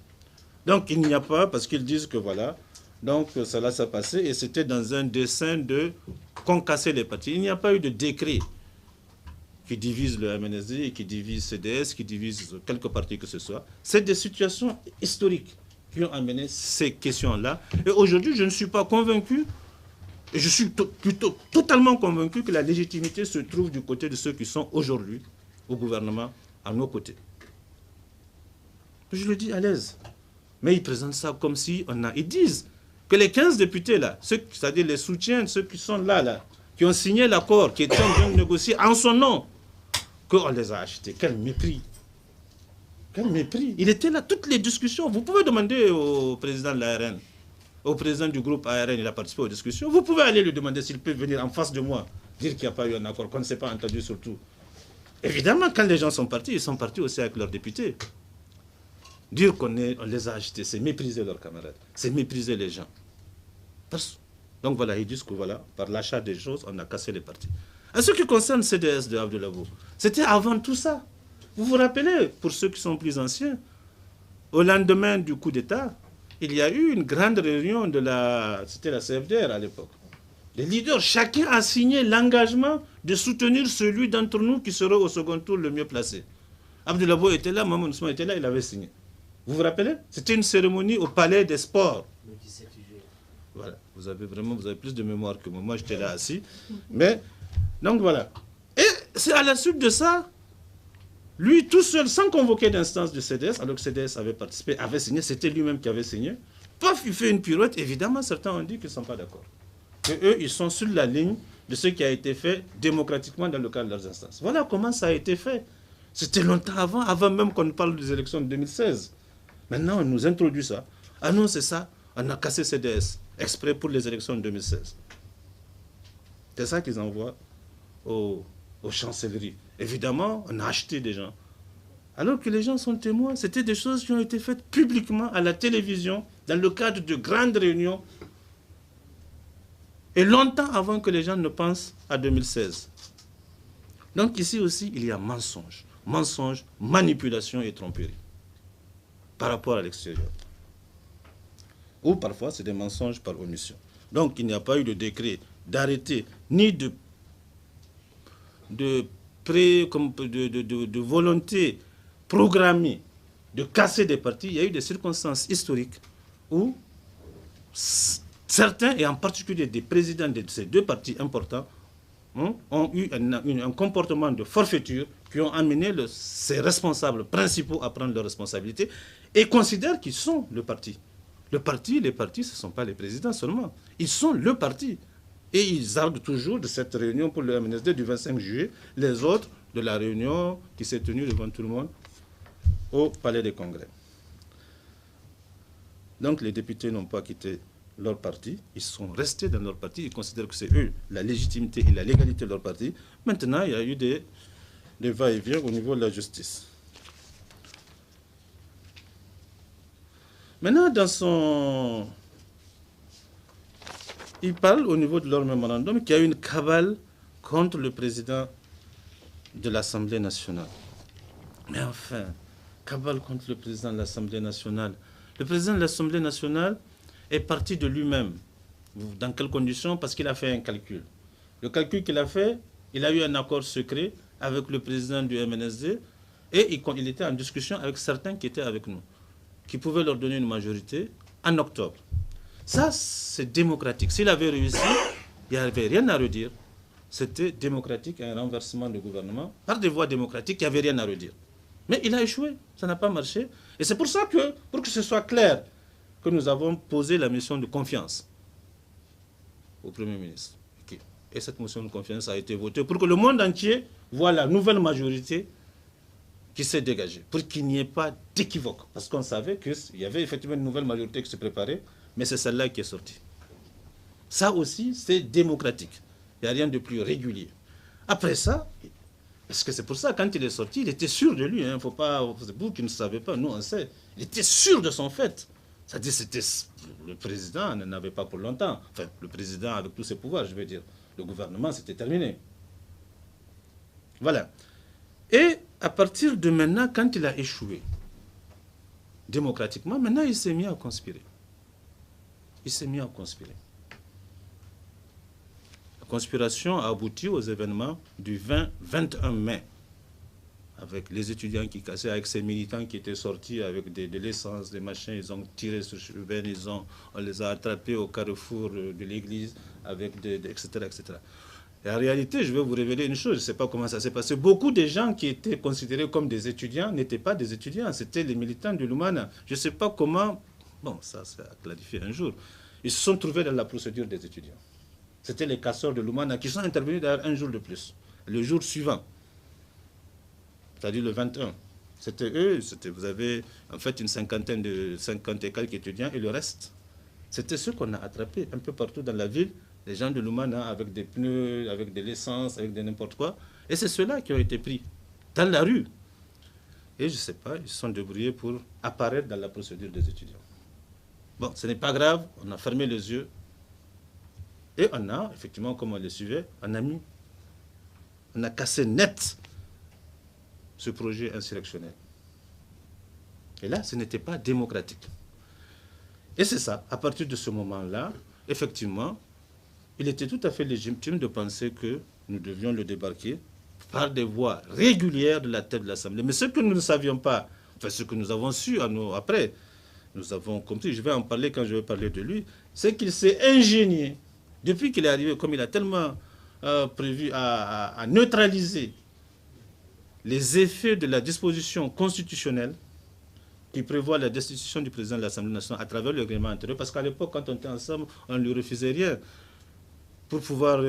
Donc il n'y a pas, parce qu'ils disent que voilà, donc cela s'est passé et c'était dans un dessein de concasser les partis. Il n'y a pas eu de décret qui divise le MNSD et qui divise CDS, qui divise quelques partis que ce soit. C'est des situations historiques qui ont amené ces questions-là. Et aujourd'hui, je ne suis pas convaincu, et je suis plutôt totalement convaincu que la légitimité se trouve du côté de ceux qui sont aujourd'hui au gouvernement, à nos côtés. Je le dis à l'aise. Mais ils présentent ça comme si ils disent que les 15 députés là, c'est-à-dire les soutiens, ceux qui sont là, qui ont signé l'accord, qui étaient en train de négocier en son nom, qu'on les a achetés. Quel mépris. Quel mépris. Il était là, toutes les discussions. Vous pouvez demander au président de l'ARN, au président du groupe ARN, il a participé aux discussions. Vous pouvez aller lui demander s'il peut venir en face de moi, dire qu'il n'y a pas eu un accord, qu'on ne s'est pas entendu surtout. Évidemment, quand les gens sont partis, ils sont partis aussi avec leurs députés. Dire qu'on les a achetés, c'est mépriser leurs camarades, c'est mépriser les gens. Donc voilà, ils disent que voilà, par l'achat des choses, on a cassé les partis. En ce qui concerne CDS de Abdoulabou, c'était avant tout ça. Vous vous rappelez, pour ceux qui sont plus anciens, au lendemain du coup d'État, il y a eu une grande réunion de c'était la CFDR à l'époque. Les leaders, chacun a signé l'engagement de soutenir celui d'entre nous qui serait au second tour le mieux placé. Abdoulabou était là, Maman Ousmane était là, il avait signé. Vous vous rappelez? C'était une cérémonie au Palais des Sports. Le 17 juillet. Voilà, vous avez plus de mémoire que moi. Moi, j'étais là assis. Mais, donc voilà. Et c'est à la suite de ça, lui tout seul, sans convoquer d'instance du CDS, alors que le CDS avait participé, avait signé, c'était lui-même qui avait signé. Paf, il fait une pirouette. Évidemment, certains ont dit qu'ils ne sont pas d'accord. Que eux, ils sont sur la ligne de ce qui a été fait démocratiquement dans le cadre de leurs instances. Voilà comment ça a été fait. C'était longtemps avant même qu'on parle des élections de 2016. Maintenant, on nous introduit ça. Ah non, c'est ça. On a cassé CDS, exprès pour les élections de 2016. C'est ça qu'ils envoient aux chancelleries. Évidemment, on a acheté des gens. Alors que les gens sont témoins, c'était des choses qui ont été faites publiquement à la télévision, dans le cadre de grandes réunions, et longtemps avant que les gens ne pensent à 2016. Donc ici aussi, il y a mensonge. Mensonge, manipulation et tromperie par rapport à l'extérieur. Ou parfois, c'est des mensonges par omission. Donc, il n'y a pas eu de décret d'arrêter, ni de volonté programmée de casser des partis. Il y a eu des circonstances historiques où certains, et en particulier des présidents de ces deux partis importants, ont eu un comportement de forfaiture qui ont amené ces responsables principaux à prendre leurs responsabilités et considèrent qu'ils sont le parti. Les partis, ce ne sont pas les présidents seulement. Ils sont le parti. Et ils arguent toujours de cette réunion pour le MNSD du 25 juillet, les autres de la réunion qui s'est tenue devant tout le monde au Palais des Congrès. Donc les députés n'ont pas quitté leur parti, ils sont restés dans leur parti, ils considèrent que c'est eux la légitimité et la légalité de leur parti. Maintenant, il y a eu des va-et-vient au niveau de la justice. Maintenant, il parle au niveau de leur mémorandum qu'il y a eu une cabale contre le président de l'Assemblée nationale. Mais enfin, cabale contre le président de l'Assemblée nationale. Le président de l'Assemblée nationale est parti de lui-même. Dans quelles conditions? Parce qu'il a fait un calcul. Le calcul qu'il a fait, il a eu un accord secret avec le président du MNSD et il était en discussion avec certains qui étaient avec nous, qui pouvaient leur donner une majorité en octobre. Ça, c'est démocratique. S'il avait réussi, il n'y avait rien à redire. C'était démocratique, un renversement de gouvernement. Par des voies démocratiques, il n'y avait rien à redire. Mais il a échoué, ça n'a pas marché. Et c'est pour ça que, pour que ce soit clair, que nous avons posé la mission de confiance au Premier ministre. Et cette motion de confiance a été votée pour que le monde entier voit la nouvelle majorité qui s'est dégagée, pour qu'il n'y ait pas d'équivoque. Parce qu'on savait qu'il y avait effectivement une nouvelle majorité qui se préparait, mais c'est celle-là qui est sortie. Ça aussi, c'est démocratique. Il n'y a rien de plus régulier. Après ça, parce que c'est pour ça, quand il est sorti, il était sûr de lui. Faut pas, c'est vous qui ne savez pas, nous on sait. Il était sûr de son fait. C'est-à-dire c'était le président n'en avait pas pour longtemps. Enfin, le président avec tous ses pouvoirs, je veux dire. Le gouvernement, c'était terminé. Voilà. Et à partir de maintenant, quand il a échoué, démocratiquement, maintenant il s'est mis à conspirer. Il s'est mis à conspirer. La conspiration a abouti aux événements du 21 mai, avec les étudiants qui cassaient, avec ces militants qui étaient sortis avec de l'essence, des machins, ils ont tiré sur Chouven, on les a attrapés au carrefour de l'église, etc., etc. Et en réalité, je vais vous révéler une chose, je ne sais pas comment ça s'est passé. Beaucoup de gens qui étaient considérés comme des étudiants n'étaient pas des étudiants, c'était les militants du Lumana. Je ne sais pas comment, bon, ça a clarifié un jour. Ils se sont trouvés dans la procédure des étudiants. C'était les casseurs de Lumana qui sont intervenus d'ailleurs un jour de plus. Le jour suivant, c'est-à-dire le 21. C'était eux, vous avez en fait une cinquantaine de 50 et quelques étudiants et le reste, c'était ceux qu'on a attrapés un peu partout dans la ville, les gens de Lumana avec des pneus, avec de l'essence, avec de n'importe quoi. Et c'est ceux-là qui ont été pris dans la rue. Et je ne sais pas, ils se sont débrouillés pour apparaître dans la procédure des étudiants. Bon, ce n'est pas grave, on a fermé les yeux. Et on a, effectivement, comme on les suivait, on a cassé net ce projet insurrectionnel. Et là, ce n'était pas démocratique. Et c'est ça, à partir de ce moment-là, effectivement, il était tout à fait légitime de penser que nous devions le débarquer par des voies régulières de la tête de l'Assemblée. Mais ce que nous ne savions pas, enfin ce que nous avons su après, nous avons compris, je vais en parler quand je vais parler de lui, c'est qu'il s'est ingénié, depuis qu'il est arrivé, comme il a tellement prévu à neutraliser les effets de la disposition constitutionnelle qui prévoit la destitution du président de l'Assemblée nationale à travers le règlement intérieur, parce qu'à l'époque, quand on était ensemble, on ne lui refusait rien. Pour pouvoir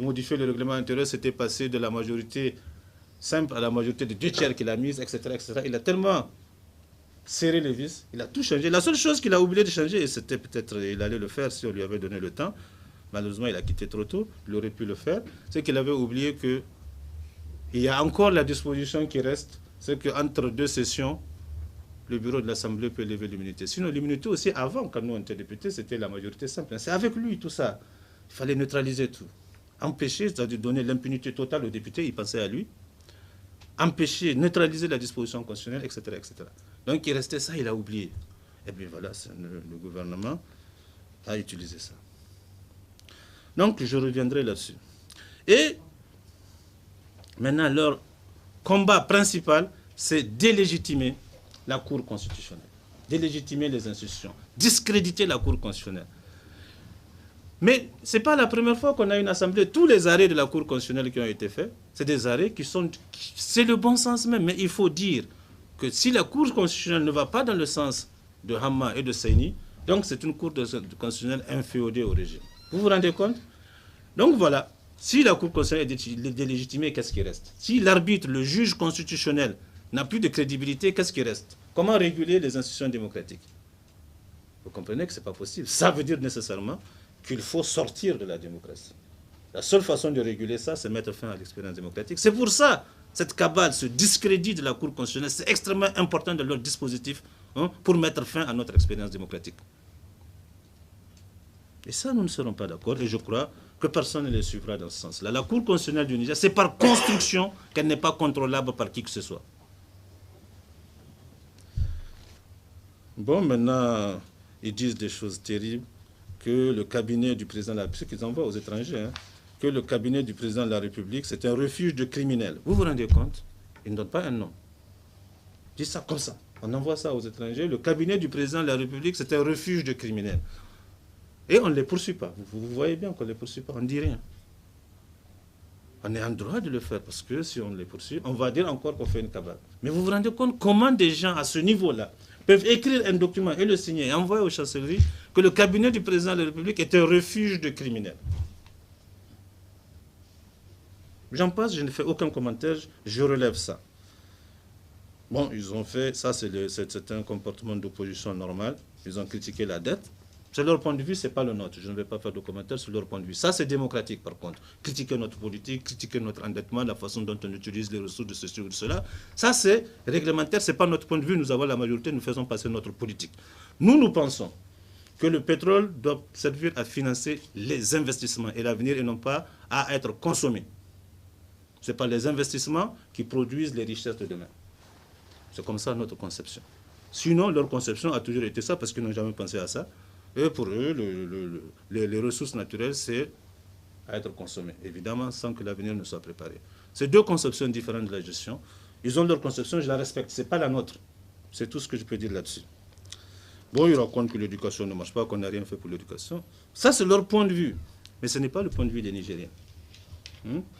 modifier le règlement intérieur, c'était passé de la majorité simple à la majorité de 2/3 qu'il a mise, etc., etc. Il a tellement serré les vis, il a tout changé. La seule chose qu'il a oublié de changer, et c'était peut-être, il allait le faire si on lui avait donné le temps, malheureusement il a quitté trop tôt, il aurait pu le faire, c'est qu'il avait oublié qu'il y a encore la disposition qui reste, c'est qu'entre deux sessions, le bureau de l'Assemblée peut lever l'immunité. Sinon, l'immunité aussi, avant, quand nous on était députés, c'était la majorité simple. C'est avec lui tout ça. Il fallait neutraliser tout. Empêcher, c'est-à-dire donner l'impunité totale aux députés, il pensait à lui. Empêcher, neutraliser la disposition constitutionnelle, etc., etc. Donc il restait ça, il a oublié. Et bien voilà, le gouvernement a utilisé ça. Donc je reviendrai là-dessus. Et maintenant, leur combat principal, c'est délégitimer la Cour constitutionnelle, délégitimer les institutions, discréditer la Cour constitutionnelle. Mais ce n'est pas la première fois qu'on a une assemblée. Tous les arrêts de la Cour constitutionnelle qui ont été faits, c'est des arrêts qui sont... C'est le bon sens même, mais il faut dire que si la Cour constitutionnelle ne va pas dans le sens de Hamma et de Seyni, donc c'est une Cour constitutionnelle inféodée au régime. Vous vous rendez compte? Donc voilà, si la Cour constitutionnelle est délégitimée, qu'est-ce qui reste? Si l'arbitre, le juge constitutionnel, n'a plus de crédibilité, qu'est-ce qui reste? Comment réguler les institutions démocratiques? Vous comprenez que ce n'est pas possible. Ça veut dire nécessairement qu'il faut sortir de la démocratie. La seule façon de réguler ça, c'est mettre fin à l'expérience démocratique. C'est pour ça, cette cabale, ce discrédit de la Cour constitutionnelle, c'est extrêmement important de leur dispositif pour mettre fin à notre expérience démocratique. Et ça, nous ne serons pas d'accord, et je crois que personne ne les suivra dans ce sens-là. La Cour constitutionnelle du Niger, c'est par construction qu'elle n'est pas contrôlable par qui que ce soit. Bon, maintenant, ils disent des choses terribles, que le cabinet du président de la République, qu'ils envoient aux étrangers, que le cabinet du président de la République, c'est un refuge de criminels. Vous vous rendez compte? Ils ne donnent pas un nom. Ils disent ça comme ça. On envoie ça aux étrangers. Le cabinet du président de la République, c'est un refuge de criminels. Et on ne les poursuit pas. Vous voyez bien qu'on ne les poursuit pas. On ne dit rien. On est en droit de le faire parce que si on les poursuit, on va dire encore qu'on fait une cabale. Mais vous vous rendez compte comment des gens à ce niveau-là peuvent écrire un document et le signer et envoyer aux chancelleries que le cabinet du président de la République est un refuge de criminels. J'en passe, je ne fais aucun commentaire, je relève ça. Bon, ils ont fait, ça c'est un comportement d'opposition normal, ils ont critiqué la dette. C'est leur point de vue, ce n'est pas le nôtre. Je ne vais pas faire de commentaires sur leur point de vue. Ça, c'est démocratique, par contre. Critiquer notre politique, critiquer notre endettement, la façon dont on utilise les ressources de ceci ou de cela. Ça, c'est réglementaire, ce n'est pas notre point de vue. Nous avons la majorité, nous faisons passer notre politique. Nous pensons que le pétrole doit servir à financer les investissements et l'avenir et non pas à être consommé. Ce n'est pas les investissements qui produisent les richesses de demain. C'est comme ça notre conception. Sinon, leur conception a toujours été ça parce qu'ils n'ont jamais pensé à ça. Et pour eux, les ressources naturelles, c'est à être consommées, évidemment, sans que l'avenir ne soit préparé. C'est deux conceptions différentes de la gestion. Ils ont leur conception, je la respecte. Ce n'est pas la nôtre. C'est tout ce que je peux dire là-dessus. Bon, ils racontent que l'éducation ne marche pas, qu'on n'a rien fait pour l'éducation. Ça, c'est leur point de vue. Mais ce n'est pas le point de vue des Nigériens.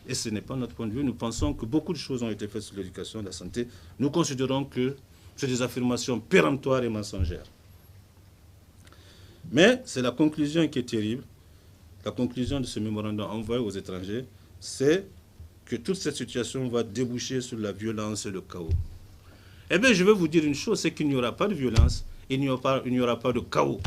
Et ce n'est pas notre point de vue. Nous pensons que beaucoup de choses ont été faites sur l'éducation, la santé. Nous considérons que c'est des affirmations péremptoires et mensongères. Mais c'est la conclusion qui est terrible. la conclusion de ce mémorandum envoyé aux étrangers, c'est que toute cette situation va déboucher sur la violence et le chaos. Eh bien, je vais vous dire une chose, c'est qu'il n'y aura pas de violence, il n'y aura pas de chaos.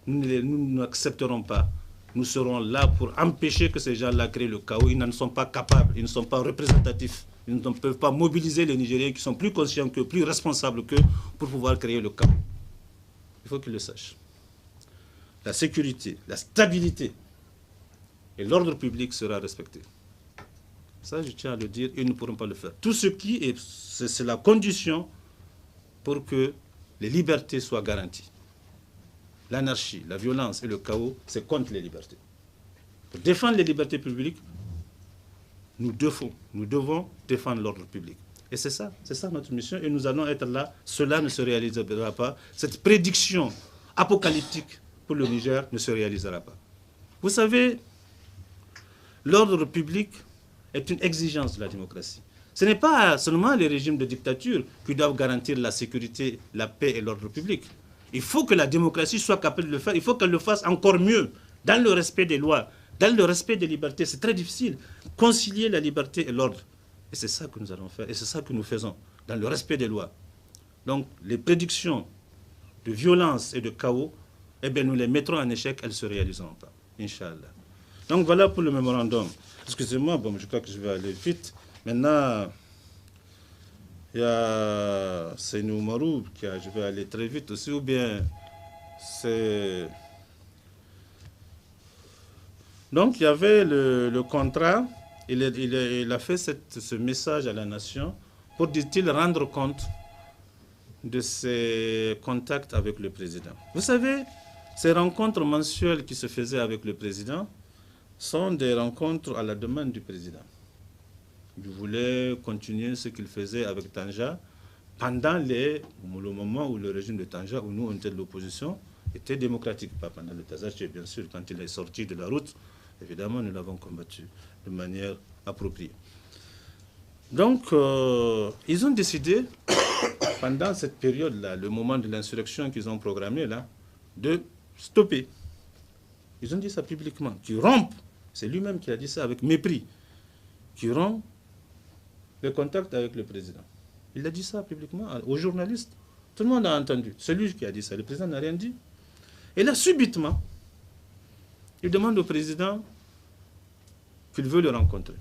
Nous n'accepterons pas. Nous serons là pour empêcher que ces gens-là créent le chaos. Ils n'en sont pas capables, ils ne sont pas représentatifs. Ils ne peuvent pas mobiliser les Nigériens qui sont plus conscients qu'eux, plus responsables qu'eux, pour pouvoir créer le chaos. Il faut qu'ils le sachent. La sécurité, la stabilité et l'ordre public sera respecté. Ça, je tiens à le dire, ils ne pourront pas le faire. Tout ce qui est, c'est la condition pour que les libertés soient garanties. L'anarchie, la violence et le chaos, c'est contre les libertés. Pour défendre les libertés publiques, nous devons défendre l'ordre public. Et c'est ça notre mission, et nous allons être là. Cela ne se réalisera pas. Cette prédiction apocalyptique pour le Niger ne se réalisera pas. Vous savez, l'ordre public est une exigence de la démocratie. Ce n'est pas seulement les régimes de dictature qui doivent garantir la sécurité, la paix et l'ordre public. Il faut que la démocratie soit capable de le faire. Il faut qu'elle le fasse encore mieux, dans le respect des lois, dans le respect des libertés. C'est très difficile. Concilier la liberté et l'ordre. Et c'est ça que nous allons faire. Et c'est ça que nous faisons, dans le respect des lois. Donc, les prédictions de violence et de chaos, eh bien, nous les mettrons en échec, elles ne se réaliseront pas. Inch'Allah. Donc, voilà pour le mémorandum. Excusez-moi, bon, je crois que je vais aller vite. Maintenant, il y a Seynou Marou, je vais aller très vite aussi, ou bien c'est... Donc, il y avait le contrat, il a fait ce message à la nation pour, dit-il, rendre compte de ses contacts avec le président. Vous savez, ces rencontres mensuelles qui se faisaient avec le président sont des rencontres à la demande du président. Il voulait continuer ce qu'il faisait avec Tanja pendant le moment où le régime de Tanja, où nous on était de l'opposition, était démocratique. Pas pendant le Tazaché, bien sûr, quand il est sorti de la route, évidemment, nous l'avons combattu de manière appropriée. Donc, ils ont décidé, pendant cette période-là, le moment de l'insurrection qu'ils ont programmé, là, de stopper. Ils ont dit ça publiquement, qu'ils rompent, c'est lui-même qui a dit ça avec mépris, qu'ils rompent le contact avec le président. Il a dit ça publiquement aux journalistes. Tout le monde a entendu. C'est lui qui a dit ça. Le président n'a rien dit. Et là, subitement, il demande au président qu'il veut le rencontrer.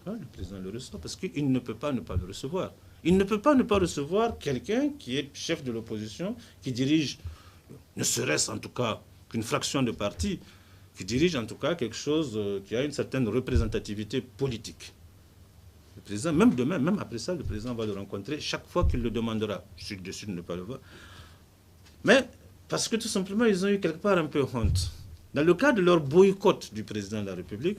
Ah, le président le reçoit parce qu'il ne peut pas ne pas le recevoir. Il ne peut pas ne pas recevoir quelqu'un qui est chef de l'opposition, qui dirige, ne serait-ce en tout cas qu'une fraction de parti, qui dirige en tout cas quelque chose qui a une certaine représentativité politique. Le président, même demain, même après ça, le président va le rencontrer chaque fois qu'il le demandera. Je suis déçu de ne pas le voir. Mais parce que tout simplement, ils ont eu quelque part un peu honte. Dans le cas de leur boycott du président de la République,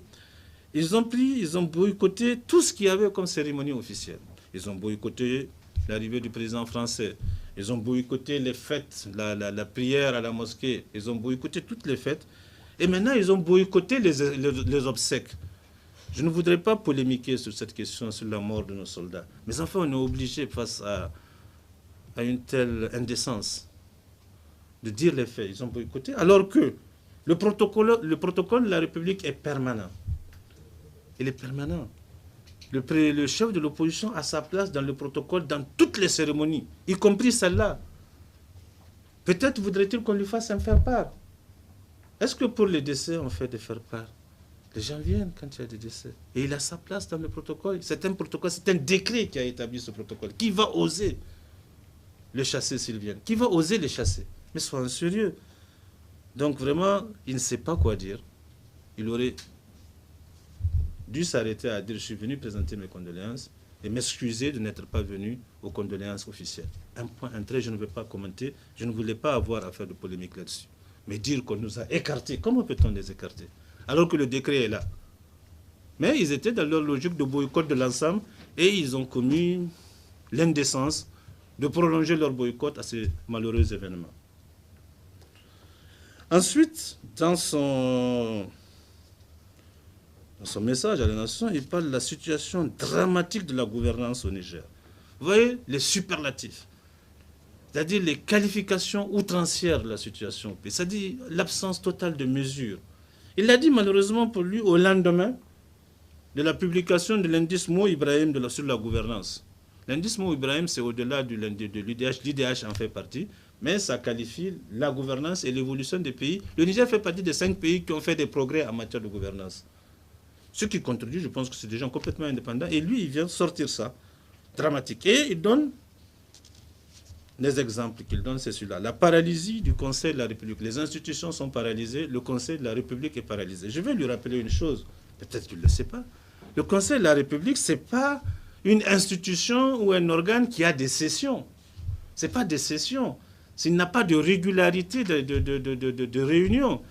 ils ont boycotté tout ce qu'il y avait comme cérémonie officielle. Ils ont boycotté l'arrivée du président français. Ils ont boycotté les fêtes, la prière à la mosquée. Ils ont boycotté toutes les fêtes. Et maintenant, ils ont boycotté les obsèques. Je ne voudrais pas polémiquer sur cette question, sur la mort de nos soldats. Mais enfin, on est obligé, face à une telle indécence, de dire les faits. Ils ont boycotté, alors que le protocole de la République est permanent. Il est permanent. Le chef de l'opposition a sa place dans le protocole, dans toutes les cérémonies, y compris celle-là. Peut-être voudrait-il qu'on lui fasse un faire-part. Est-ce que pour les décès, on fait des faire-part? Les gens viennent quand il y a des décès. Et il a sa place dans le protocole. C'est un protocole, c'est un décret qui a établi ce protocole. Qui va oser le chasser s'ils viennent? Qui va oser les chasser? Mais soyons sérieux. Donc vraiment, il ne sait pas quoi dire. Il aurait dû s'arrêter à dire « je suis venu présenter mes condoléances » et m'excuser de n'être pas venu aux condoléances officielles. Un point, un trait, je ne vais pas commenter. Je ne voulais pas avoir à faire de polémique là-dessus. Mais dire qu'on nous a écartés, comment peut-on les écarter alors que le décret est là? Mais ils étaient dans leur logique de boycott de l'ensemble et ils ont commis l'indécence de prolonger leur boycott à ces malheureux événements. Ensuite, dans son message à la nation, il parle de la situation dramatique de la gouvernance au Niger. Vous voyez, les superlatifs, c'est-à-dire les qualifications outrancières de la situation, c'est-à-dire l'absence totale de mesures, Il l'a dit malheureusement pour lui au lendemain de la publication de l'indice Mo Ibrahim sur la gouvernance. L'indice Mo Ibrahim, c'est au-delà de l'IDH. L'IDH en fait partie, mais ça qualifie la gouvernance et l'évolution des pays. Le Niger fait partie des 5 pays qui ont fait des progrès en matière de gouvernance. Ce qui contredit, je pense que c'est des gens complètement indépendants. Et lui, il vient sortir ça, dramatique. Et il donne les exemples qu'il donne, c'est celui-là. La paralysie du Conseil de la République. Les institutions sont paralysées, le Conseil de la République est paralysé. Je vais lui rappeler une chose, peut-être qu'il ne le sait pas. Le Conseil de la République, ce n'est pas une institution ou un organe qui a des sessions. Ce n'est pas des sessions. Il n'a pas de régularité de réunion.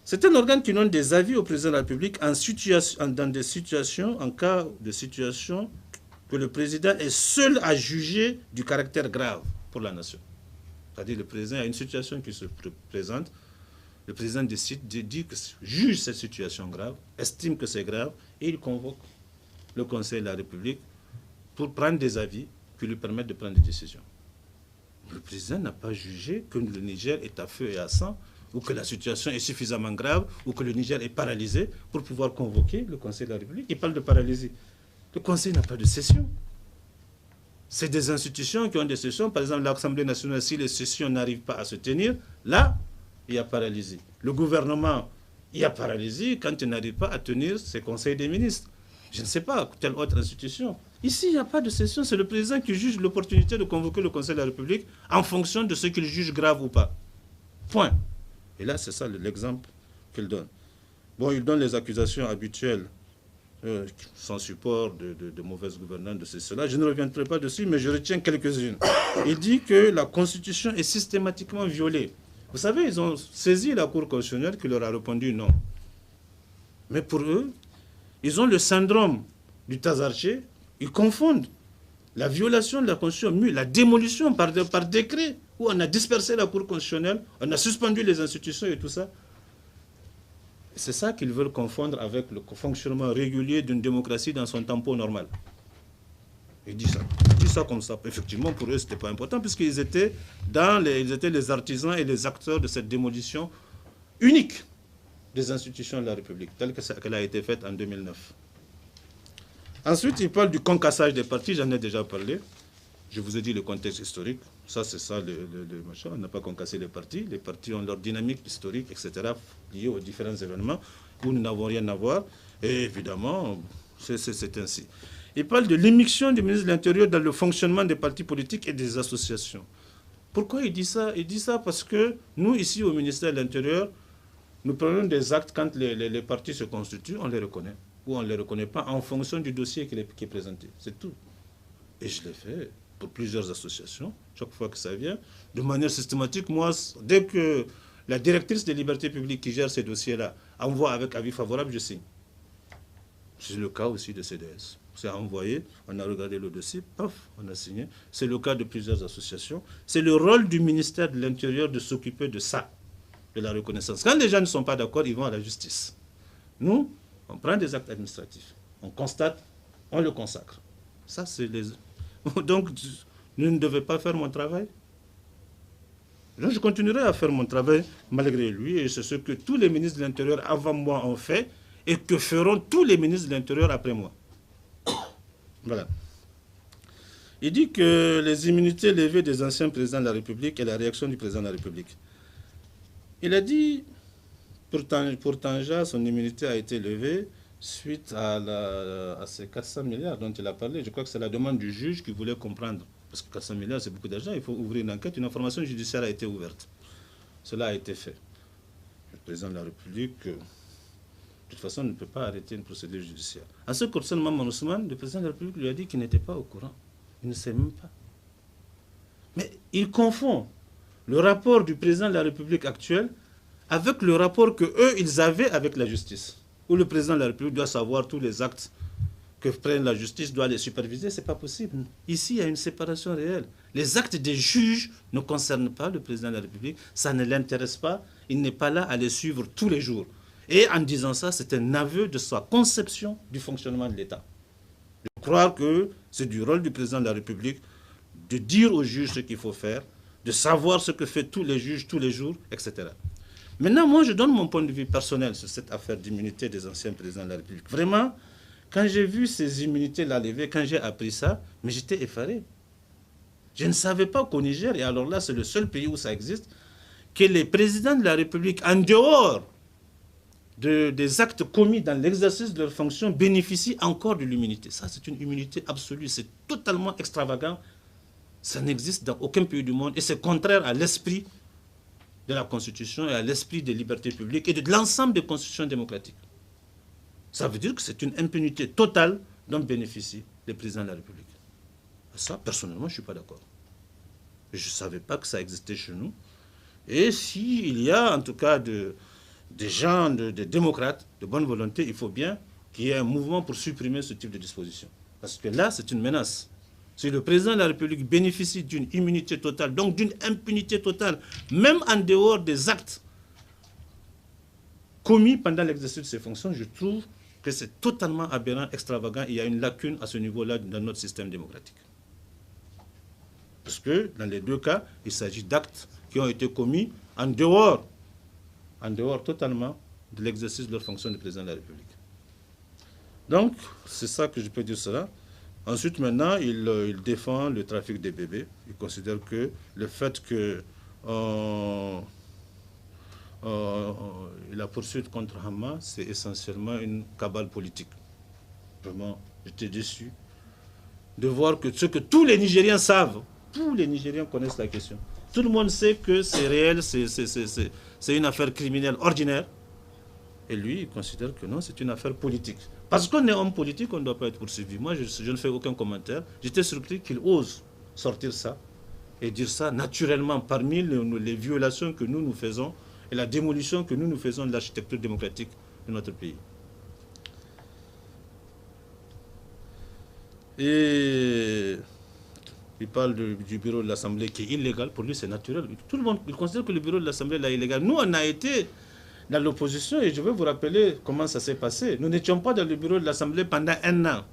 C'est un organe qui donne des avis au président de la République dans des situations, en cas de situation que le président est seul à juger du caractère grave pour la nation. C'est-à-dire le président a une situation qui se présente, le président décide, juge cette situation grave, estime que c'est grave, et il convoque le Conseil de la République pour prendre des avis qui lui permettent de prendre des décisions. Le président n'a pas jugé que le Niger est à feu et à sang, ou que la situation est suffisamment grave, ou que le Niger est paralysé pour pouvoir convoquer le Conseil de la République. Il parle de paralysie. Le Conseil n'a pas de session. C'est des institutions qui ont des sessions. Par exemple, l'Assemblée nationale, si les sessions n'arrivent pas à se tenir, là, il y a paralysie. Le gouvernement, il y a paralysie quand il n'arrive pas à tenir ses conseils des ministres. Je ne sais pas, telle autre institution. Ici, il n'y a pas de session. C'est le président qui juge l'opportunité de convoquer le Conseil de la République en fonction de ce qu'il juge grave ou pas. Point. Et là, c'est ça l'exemple qu'il donne. Bon, il donne les accusations habituelles, sans support, de mauvaise gouvernance, de cela. Je ne reviendrai pas dessus, mais je retiens quelques-unes. Il dit que la Constitution est systématiquement violée. Vous savez, ils ont saisi la Cour constitutionnelle qui leur a répondu non. Mais pour eux, ils ont le syndrome du Tazarché. Ils confondent la violation de la Constitution, la démolition par décret, où on a dispersé la Cour constitutionnelle, on a suspendu les institutions et tout ça. C'est ça qu'ils veulent confondre avec le fonctionnement régulier d'une démocratie dans son tempo normal. Il dit ça. Il dit ça comme ça. Effectivement, pour eux, ce n'était pas important, puisqu'ils étaient les artisans et les acteurs de cette démolition unique des institutions de la République, telle qu'elle a été faite en 2009. Ensuite, il parle du concassage des partis, j'en ai déjà parlé. Je vous ai dit le contexte historique. Ça, c'est ça le machin. On n'a pas concassé les partis. Les partis ont leur dynamique historique, etc., liée aux différents événements où nous n'avons rien à voir. Et évidemment, c'est ainsi. Il parle de l'immixtion du ministre de l'Intérieur dans le fonctionnement des partis politiques et des associations. Pourquoi il dit ça? Il dit ça parce que nous, ici, au ministère de l'Intérieur, nous prenons des actes quand les partis se constituent, on les reconnaît. Ou on ne les reconnaît pas en fonction du dossier qui est présenté. C'est tout. Et je l'ai fait pour plusieurs associations, chaque fois que ça vient. De manière systématique, moi, dès que la directrice des libertés publiques qui gère ces dossiers-là envoie avec avis favorable, je signe. C'est le cas aussi de CDS. C'est envoyé, on a regardé le dossier, paf, on a signé. C'est le cas de plusieurs associations. C'est le rôle du ministère de l'Intérieur de s'occuper de ça, de la reconnaissance. Quand les gens ne sont pas d'accord, ils vont à la justice. Nous, on prend des actes administratifs, on constate, on le consacre. Ça, c'est les... Donc, je ne devais pas faire mon travail. Donc, je continuerai à faire mon travail malgré lui, et c'est ce que tous les ministres de l'Intérieur avant moi ont fait, et que feront tous les ministres de l'Intérieur après moi. Voilà. Il dit que les immunités levées des anciens présidents de la République et la réaction du président de la République. Il a dit, pour Tanja, son immunité a été levée suite à ces 400 milliards dont il a parlé. Je crois que c'est la demande du juge qui voulait comprendre. Parce que 400 milliards, c'est beaucoup d'argent. Il faut ouvrir une enquête. Une information judiciaire a été ouverte. Cela a été fait. Le président de la République, de toute façon, ne peut pas arrêter une procédure judiciaire. En ce qui concerne Maman Ousmane, le président de la République lui a dit qu'il n'était pas au courant. Il ne sait même pas. Mais il confond le rapport du président de la République actuel avec le rapport qu'eux, ils avaient avec la justice. Où le président de la République doit savoir tous les actes que prenne la justice, doit les superviser. Ce n'est pas possible. Ici, il y a une séparation réelle. Les actes des juges ne concernent pas le président de la République. Ça ne l'intéresse pas. Il n'est pas là à les suivre tous les jours. Et en disant ça, c'est un aveu de sa conception du fonctionnement de l'État. De croire que c'est du rôle du président de la République de dire aux juges ce qu'il faut faire, de savoir ce que font tous les juges tous les jours, etc. Maintenant, moi, je donne mon point de vue personnel sur cette affaire d'immunité des anciens présidents de la République. Vraiment, quand j'ai vu ces immunités-là levées, quand j'ai appris ça, mais j'étais effaré. Je ne savais pas qu'au Niger, et alors là, c'est le seul pays où ça existe, que les présidents de la République, en dehors des actes commis dans l'exercice de leurs fonctions, bénéficient encore de l'immunité. Ça, c'est une immunité absolue. C'est totalement extravagant. Ça n'existe dans aucun pays du monde et c'est contraire à l'esprit de la Constitution et à l'esprit des libertés publiques et de l'ensemble des constitutions démocratiques. Ça veut dire que c'est une impunité totale dont bénéficient les présidents de la République. Ça, personnellement, je ne suis pas d'accord. Je ne savais pas que ça existait chez nous. Et s'il y a en tout cas des gens, des démocrates de bonne volonté, il faut bien qu'il y ait un mouvement pour supprimer ce type de disposition. Parce que là, c'est une menace. Si le président de la République bénéficie d'une immunité totale, donc d'une impunité totale, même en dehors des actes commis pendant l'exercice de ses fonctions, je trouve que c'est totalement aberrant, extravagant. Il y a une lacune à ce niveau-là dans notre système démocratique. Parce que dans les deux cas, il s'agit d'actes qui ont été commis en dehors totalement de l'exercice de leur fonction de président de la République. Donc, c'est ça que je peux dire cela. Ensuite, maintenant, il défend le trafic des bébés. Il considère que le fait que la poursuite contre Hamas, c'est essentiellement une cabale politique. Vraiment, j'étais déçu de voir que ce que tous les Nigériens savent, tous les Nigériens connaissent la question. Tout le monde sait que c'est réel, c'est une affaire criminelle ordinaire. Et lui, il considère que non, c'est une affaire politique. Parce qu'on est homme politique, on ne doit pas être poursuivi. Moi, je ne fais aucun commentaire. J'étais surpris qu'il ose sortir ça et dire ça naturellement parmi les violations que nous faisons et la démolition que nous faisons de l'architecture démocratique de notre pays. Et il parle du bureau de l'Assemblée qui est illégal. Pour lui, c'est naturel. Tout le monde il considère que le bureau de l'Assemblée est illégal. Nous, on a été dans l'opposition et je vais vous rappeler comment ça s'est passé. Nous n'étions pas dans le bureau de l'Assemblée pendant 1 an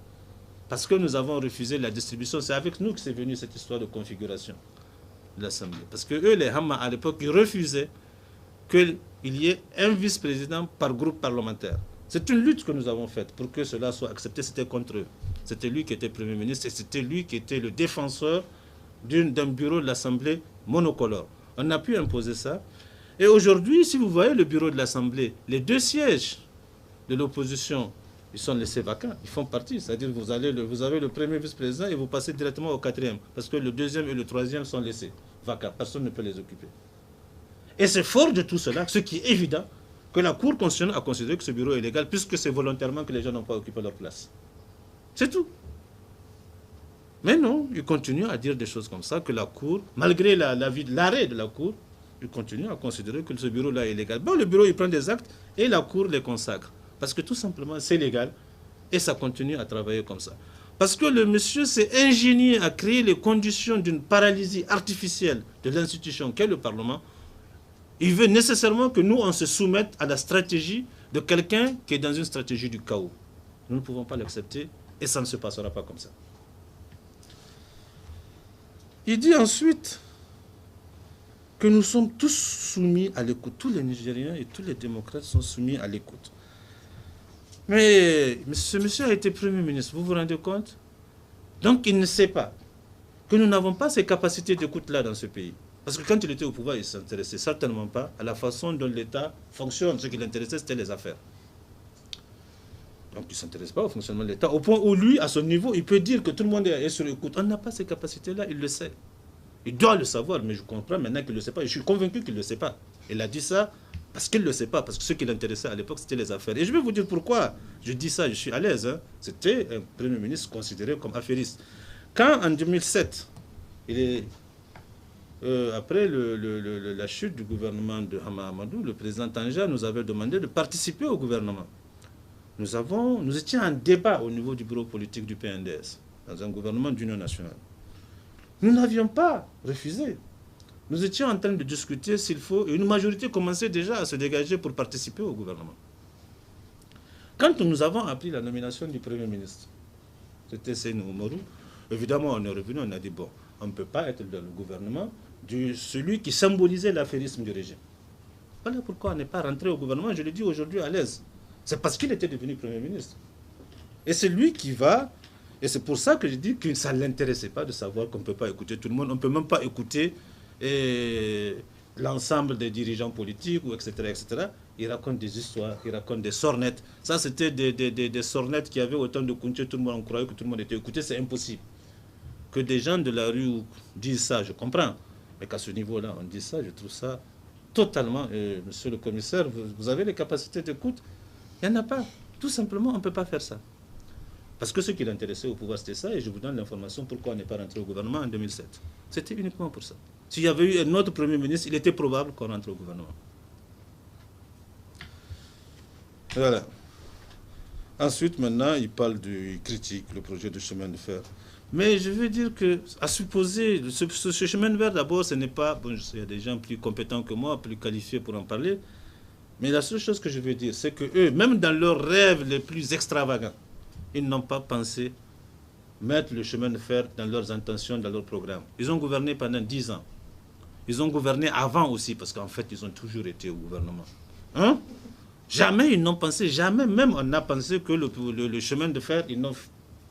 parce que nous avons refusé la distribution. C'est avec nous que c'est venu cette histoire de configuration de l'Assemblée. Parce que eux, les Hama, à l'époque, ils refusaient qu'il y ait un vice-président par groupe parlementaire. C'est une lutte que nous avons faite pour que cela soit accepté. C'était contre eux. C'était lui qui était Premier ministre et c'était lui qui était le défenseur d'un bureau de l'Assemblée monocolore. On a pu imposer ça. Et aujourd'hui, si vous voyez le bureau de l'Assemblée, les 2 sièges de l'opposition, ils sont laissés vacants. Ils font partie. C'est-à-dire que vous avez le premier vice-président et vous passez directement au 4e. Parce que le 2e et le 3e sont laissés vacants. Personne ne peut les occuper. Et c'est fort de tout cela, ce qui est évident, que la Cour constitutionnelle a considéré que ce bureau est légal puisque c'est volontairement que les gens n'ont pas occupé leur place. C'est tout. Mais non, il continue à dire des choses comme ça, que la Cour, malgré l'arrêt de la Cour, il continue à considérer que ce bureau-là est légal. Bon, le bureau, il prend des actes et la Cour les consacre. Parce que tout simplement, c'est légal et ça continue à travailler comme ça. Parce que le monsieur s'est ingénié à créer les conditions d'une paralysie artificielle de l'institution qu'est le Parlement. Il veut nécessairement que nous, on se soumette à la stratégie de quelqu'un qui est dans une stratégie du chaos. Nous ne pouvons pas l'accepter et ça ne se passera pas comme ça. Il dit ensuite que nous sommes tous soumis à l'écoute. Tous les Nigériens et tous les démocrates sont soumis à l'écoute. Mais ce monsieur a été Premier ministre, vous vous rendez compte? Donc il ne sait pas que nous n'avons pas ces capacités d'écoute-là dans ce pays. Parce que quand il était au pouvoir, il ne s'intéressait certainement pas à la façon dont l'État fonctionne. Ce qui l'intéressait, c'était les affaires. Donc il ne s'intéresse pas au fonctionnement de l'État. Au point où lui, à son niveau, il peut dire que tout le monde est sur l'écoute. On n'a pas ces capacités-là, il le sait. Il doit le savoir, mais je comprends maintenant qu'il ne le sait pas. Et je suis convaincu qu'il ne le sait pas. Il a dit ça parce qu'il ne le sait pas. Parce que ce qui l'intéressait à l'époque, c'était les affaires. Et je vais vous dire pourquoi je dis ça, je suis à l'aise. Hein. C'était un Premier ministre considéré comme affairiste. Quand en 2007, après la chute du gouvernement de Hama Amadou, le président Tanja nous avait demandé de participer au gouvernement. Nous étions en débat au niveau du bureau politique du PNDS, dans un gouvernement d'union nationale. Nous n'avions pas refusé. Nous étions en train de discuter s'il faut, et une majorité commençait déjà à se dégager pour participer au gouvernement. Quand nous avons appris la nomination du Premier ministre, c'était Seynou Oumarou, évidemment on est revenu, on a dit bon, on ne peut pas être dans le gouvernement de celui qui symbolisait l'affairisme du régime. Voilà pourquoi on n'est pas rentré au gouvernement, je le dis aujourd'hui à l'aise. C'est parce qu'il était devenu Premier ministre. Et c'est lui qui va, et c'est pour ça que je dis que ça ne l'intéressait pas de savoir qu'on ne peut pas écouter tout le monde, on ne peut même pas écouter l'ensemble des dirigeants politiques, ou etc., etc. Il raconte des histoires, il raconte des sornettes. Ça, c'était des sornettes qui avaient autant de Kounché, tout le monde, on croyait que tout le monde était écouté, c'est impossible. Que des gens de la rue disent ça, je comprends. Mais qu'à ce niveau-là, on dit ça, je trouve ça totalement... monsieur le commissaire, vous avez les capacités d'écoute? Il n'y en a pas. Tout simplement, on ne peut pas faire ça. Parce que ce qui l'intéressait au pouvoir, c'était ça, et je vous donne l'information pourquoi on n'est pas rentré au gouvernement en 2007. C'était uniquement pour ça. S'il y avait eu un autre Premier ministre, il était probable qu'on rentre au gouvernement. Voilà. Ensuite, maintenant, il critique le projet de chemin de fer. Mais je veux dire que, à supposer, ce chemin de fer, d'abord, ce n'est pas... Bon, il y a des gens plus compétents que moi, plus qualifiés pour en parler. Mais la seule chose que je veux dire, c'est que eux, même dans leurs rêves les plus extravagants, ils n'ont pas pensé mettre le chemin de fer dans leurs intentions, dans leur programme. Ils ont gouverné pendant 10 ans. Ils ont gouverné avant aussi, parce qu'en fait, ils ont toujours été au gouvernement. Hein? Jamais ils n'ont pensé, jamais même on a pensé que le chemin de fer, ils n'ont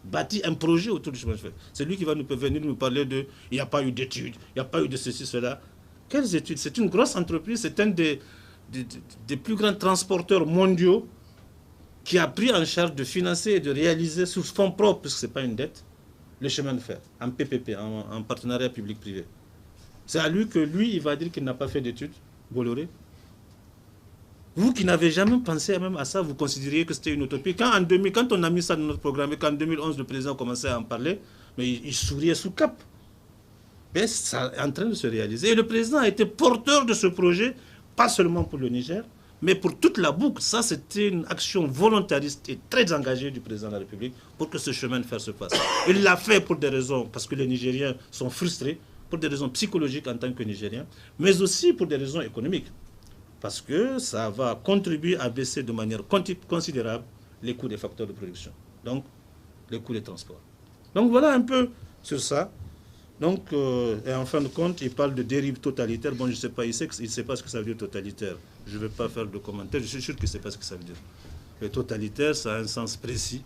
bâti un projet autour du chemin de fer. C'est lui qui va venir nous parler de, il n'y a pas eu d'études, il n'y a pas eu de ceci, cela. Quelles études? C'est une grosse entreprise, c'est un des plus grands transporteurs mondiaux qui a pris en charge de financer et de réaliser sous fonds propres, puisque ce n'est pas une dette, le chemin de fer, en PPP, en partenariat public-privé. C'est à lui que lui, il va dire qu'il n'a pas fait d'études, Bolloré. Vous qui n'avez jamais pensé même à ça, vous considériez que c'était une utopie. Quand on a mis ça dans notre programme et qu'en 2011, le président commençait à en parler, mais il souriait sous cap. Mais ça est en train de se réaliser. Et le président a été porteur de ce projet, pas seulement pour le Niger, mais pour toute la boucle. Ça, c'était une action volontariste et très engagée du président de la République pour que ce chemin de fer se passe. Il l'a fait pour des raisons, parce que les Nigériens sont frustrés, pour des raisons psychologiques en tant que Nigériens, mais aussi pour des raisons économiques. Parce que ça va contribuer à baisser de manière considérable les coûts des facteurs de production. Donc, les coûts des transports. Donc, voilà un peu sur ça. Donc, et en fin de compte, il parle de dérive totalitaire. Bon, je ne sais pas, il ne sait pas ce que ça veut dire totalitaire. Je ne vais pas faire de commentaires, je suis sûr qu'il ne sait pas ce que ça veut dire. Le totalitaire, ça a un sens précis.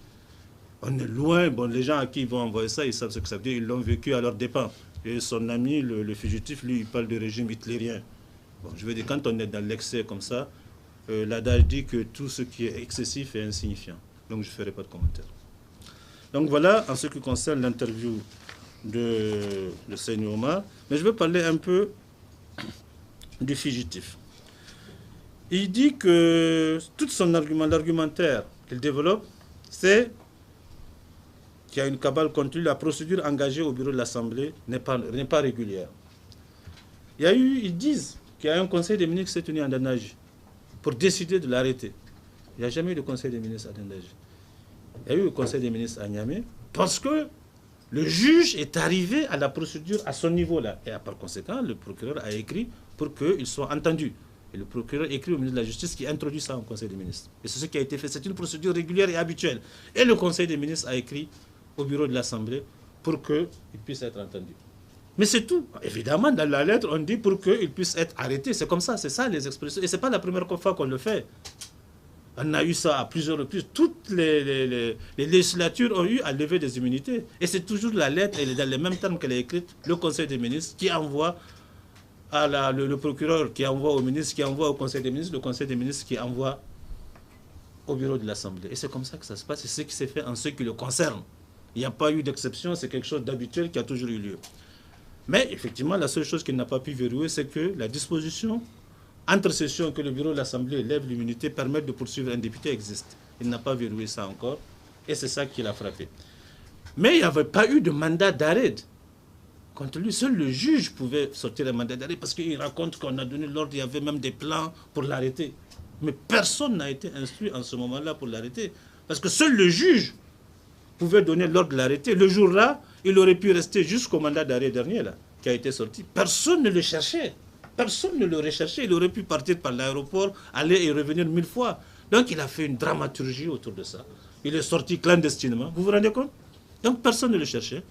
On est loin, bon, les gens à qui ils vont envoyer ça, ils savent ce que ça veut dire, ils l'ont vécu à leurs dépens. Et son ami, le fugitif, lui, il parle de régime hitlérien. Bon, je veux dire, quand on est dans l'excès comme ça, l'adage dit que tout ce qui est excessif est insignifiant. Donc, je ne ferai pas de commentaires. Donc, voilà, en ce qui concerne l'interview de Seyni Omar. Mais je veux parler un peu du fugitif. Il dit que tout son argument, l'argumentaire qu'il développe, c'est qu'il y a une cabale contre lui. La procédure engagée au bureau de l'Assemblée n'est pas régulière. Ils disent qu'il y a un conseil des ministres qui s'est tenu à Dandaji pour décider de l'arrêter. Il n'y a jamais eu de conseil des ministres à Dandaji. Il y a eu le conseil des ministres à Niamey parce que le juge est arrivé à la procédure à son niveau-là. Et par conséquent, le procureur a écrit pour qu'ils soient entendus. Et le procureur écrit au ministre de la Justice qui introduit ça au Conseil des ministres. Et c'est ce qui a été fait. C'est une procédure régulière et habituelle. Et le Conseil des ministres a écrit au bureau de l'Assemblée pour qu'il puisse être entendu. Mais c'est tout. Évidemment, dans la lettre, on dit pour qu'il puisse être arrêté. C'est comme ça, c'est ça les expressions. Et ce n'est pas la première fois qu'on le fait. On a eu ça à plusieurs reprises. Toutes les législatures ont eu à lever des immunités. Et c'est toujours la lettre, elle est dans les mêmes termes qu'elle est écrite, le Conseil des ministres qui envoie à le procureur, qui envoie au ministre, qui envoie au Conseil des ministres, le Conseil des ministres qui envoie au bureau de l'Assemblée. Et c'est comme ça que ça se passe. C'est ce qui s'est fait en ce qui le concerne. Il n'y a pas eu d'exception, c'est quelque chose d'habituel qui a toujours eu lieu. Mais effectivement, la seule chose qu'il n'a pas pu verrouiller, c'est que la disposition entre sessions que le bureau de l'Assemblée lève l'immunité permet de poursuivre un député existe. Il n'a pas verrouillé ça encore et c'est ça qui l'a frappé. Mais il n'y avait pas eu de mandat d'arrêt contre lui. Seul le juge pouvait sortir un mandat d'arrêt parce qu'il raconte qu'on a donné l'ordre, il y avait même des plans pour l'arrêter. Mais personne n'a été instruit en ce moment-là pour l'arrêter. Parce que seul le juge pouvait donner l'ordre de l'arrêter. Le jour-là, il aurait pu rester jusqu'au mandat d'arrêt dernier là, qui a été sorti. Personne ne le cherchait. Personne ne l'aurait cherché. Il aurait pu partir par l'aéroport, aller et revenir 1000 fois. Donc il a fait une dramaturgie autour de ça. Il est sorti clandestinement. Vous vous rendez compte? Donc personne ne le cherchait.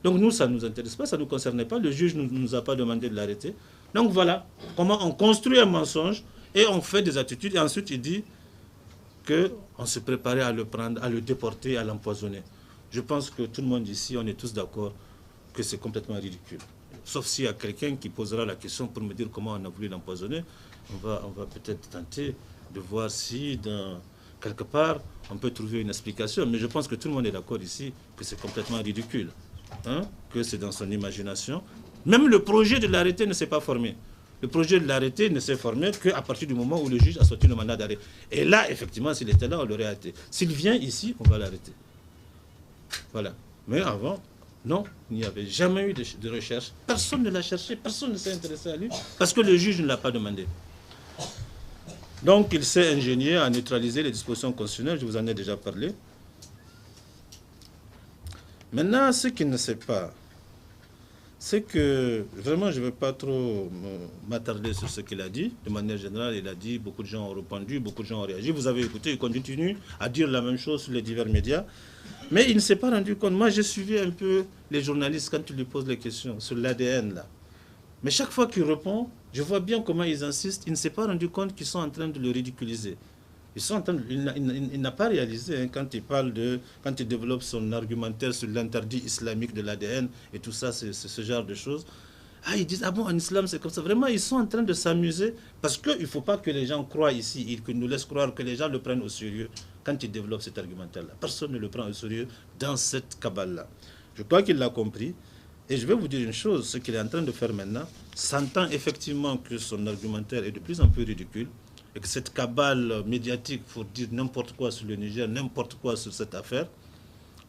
Donc nous, ça ne nous intéresse pas, ça ne nous concernait pas. Le juge ne nous a pas demandé de l'arrêter. Donc voilà comment on construit un mensonge Et on fait des attitudes, et ensuite il dit qu'on se préparait à le prendre, à le déporter, à l'empoisonner. Je pense que tout le monde ici, on est tous d'accord que c'est complètement ridicule. Sauf s'il y a quelqu'un qui posera la question pour me dire comment on a voulu l'empoisonner, on va peut-être tenter de voir si, quelque part, on peut trouver une explication. Mais je pense que tout le monde est d'accord ici que c'est complètement ridicule, hein, que c'est dans son imagination. Même le projet de l'arrêté ne s'est pas formé. Le projet de l'arrêté ne s'est formé qu'à partir du moment où le juge a sorti le mandat d'arrêt. Et là, effectivement, s'il était là, on l'aurait arrêté. S'il vient ici, on va l'arrêter. Voilà. Mais avant, non, il n'y avait jamais eu de recherche. Personne ne l'a cherché, personne ne s'est intéressé à lui, parce que le juge ne l'a pas demandé. Donc, il s'est ingénié à neutraliser les dispositions constitutionnelles, je vous en ai déjà parlé. Maintenant, ce qu'il ne sait pas, c'est que, vraiment, je ne vais pas trop m'attarder sur ce qu'il a dit. De manière générale, il a dit, beaucoup de gens ont répondu, beaucoup de gens ont réagi. Vous avez écouté, il continue à dire la même chose sur les divers médias. Mais il ne s'est pas rendu compte. Moi, j'ai suivi un peu les journalistes quand ils lui posent les questions sur l'ADN, là. Mais chaque fois qu'il répond, je vois bien comment ils insistent. Il ne s'est pas rendu compte qu'ils sont en train de le ridiculiser. Il n'a pas réalisé, hein, quand il parle quand il développe son argumentaire sur l'interdit islamique de l'ADN et tout ça, c'est ce genre de choses. Ah, ils disent, ah bon, en islam, c'est comme ça. Vraiment, ils sont en train de s'amuser parce qu'il ne faut pas que les gens croient ici, qu'ils nous laissent croire que les gens le prennent au sérieux quand ils développent cet argumentaire-là. Personne ne le prend au sérieux dans cette cabale-là. Je crois qu'il l'a compris. Et je vais vous dire une chose, ce qu'il est en train de faire maintenant, sentant effectivement que son argumentaire est de plus en plus ridicule, et que cette cabale médiatique pour dire n'importe quoi sur le Niger, n'importe quoi sur cette affaire,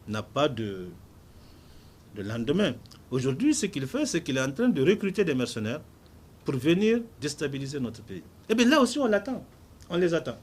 n'a pas de lendemain. Aujourd'hui, ce qu'il fait, c'est qu'il est en train de recruter des mercenaires pour venir déstabiliser notre pays. Et bien là aussi, on l'attend. On les attend.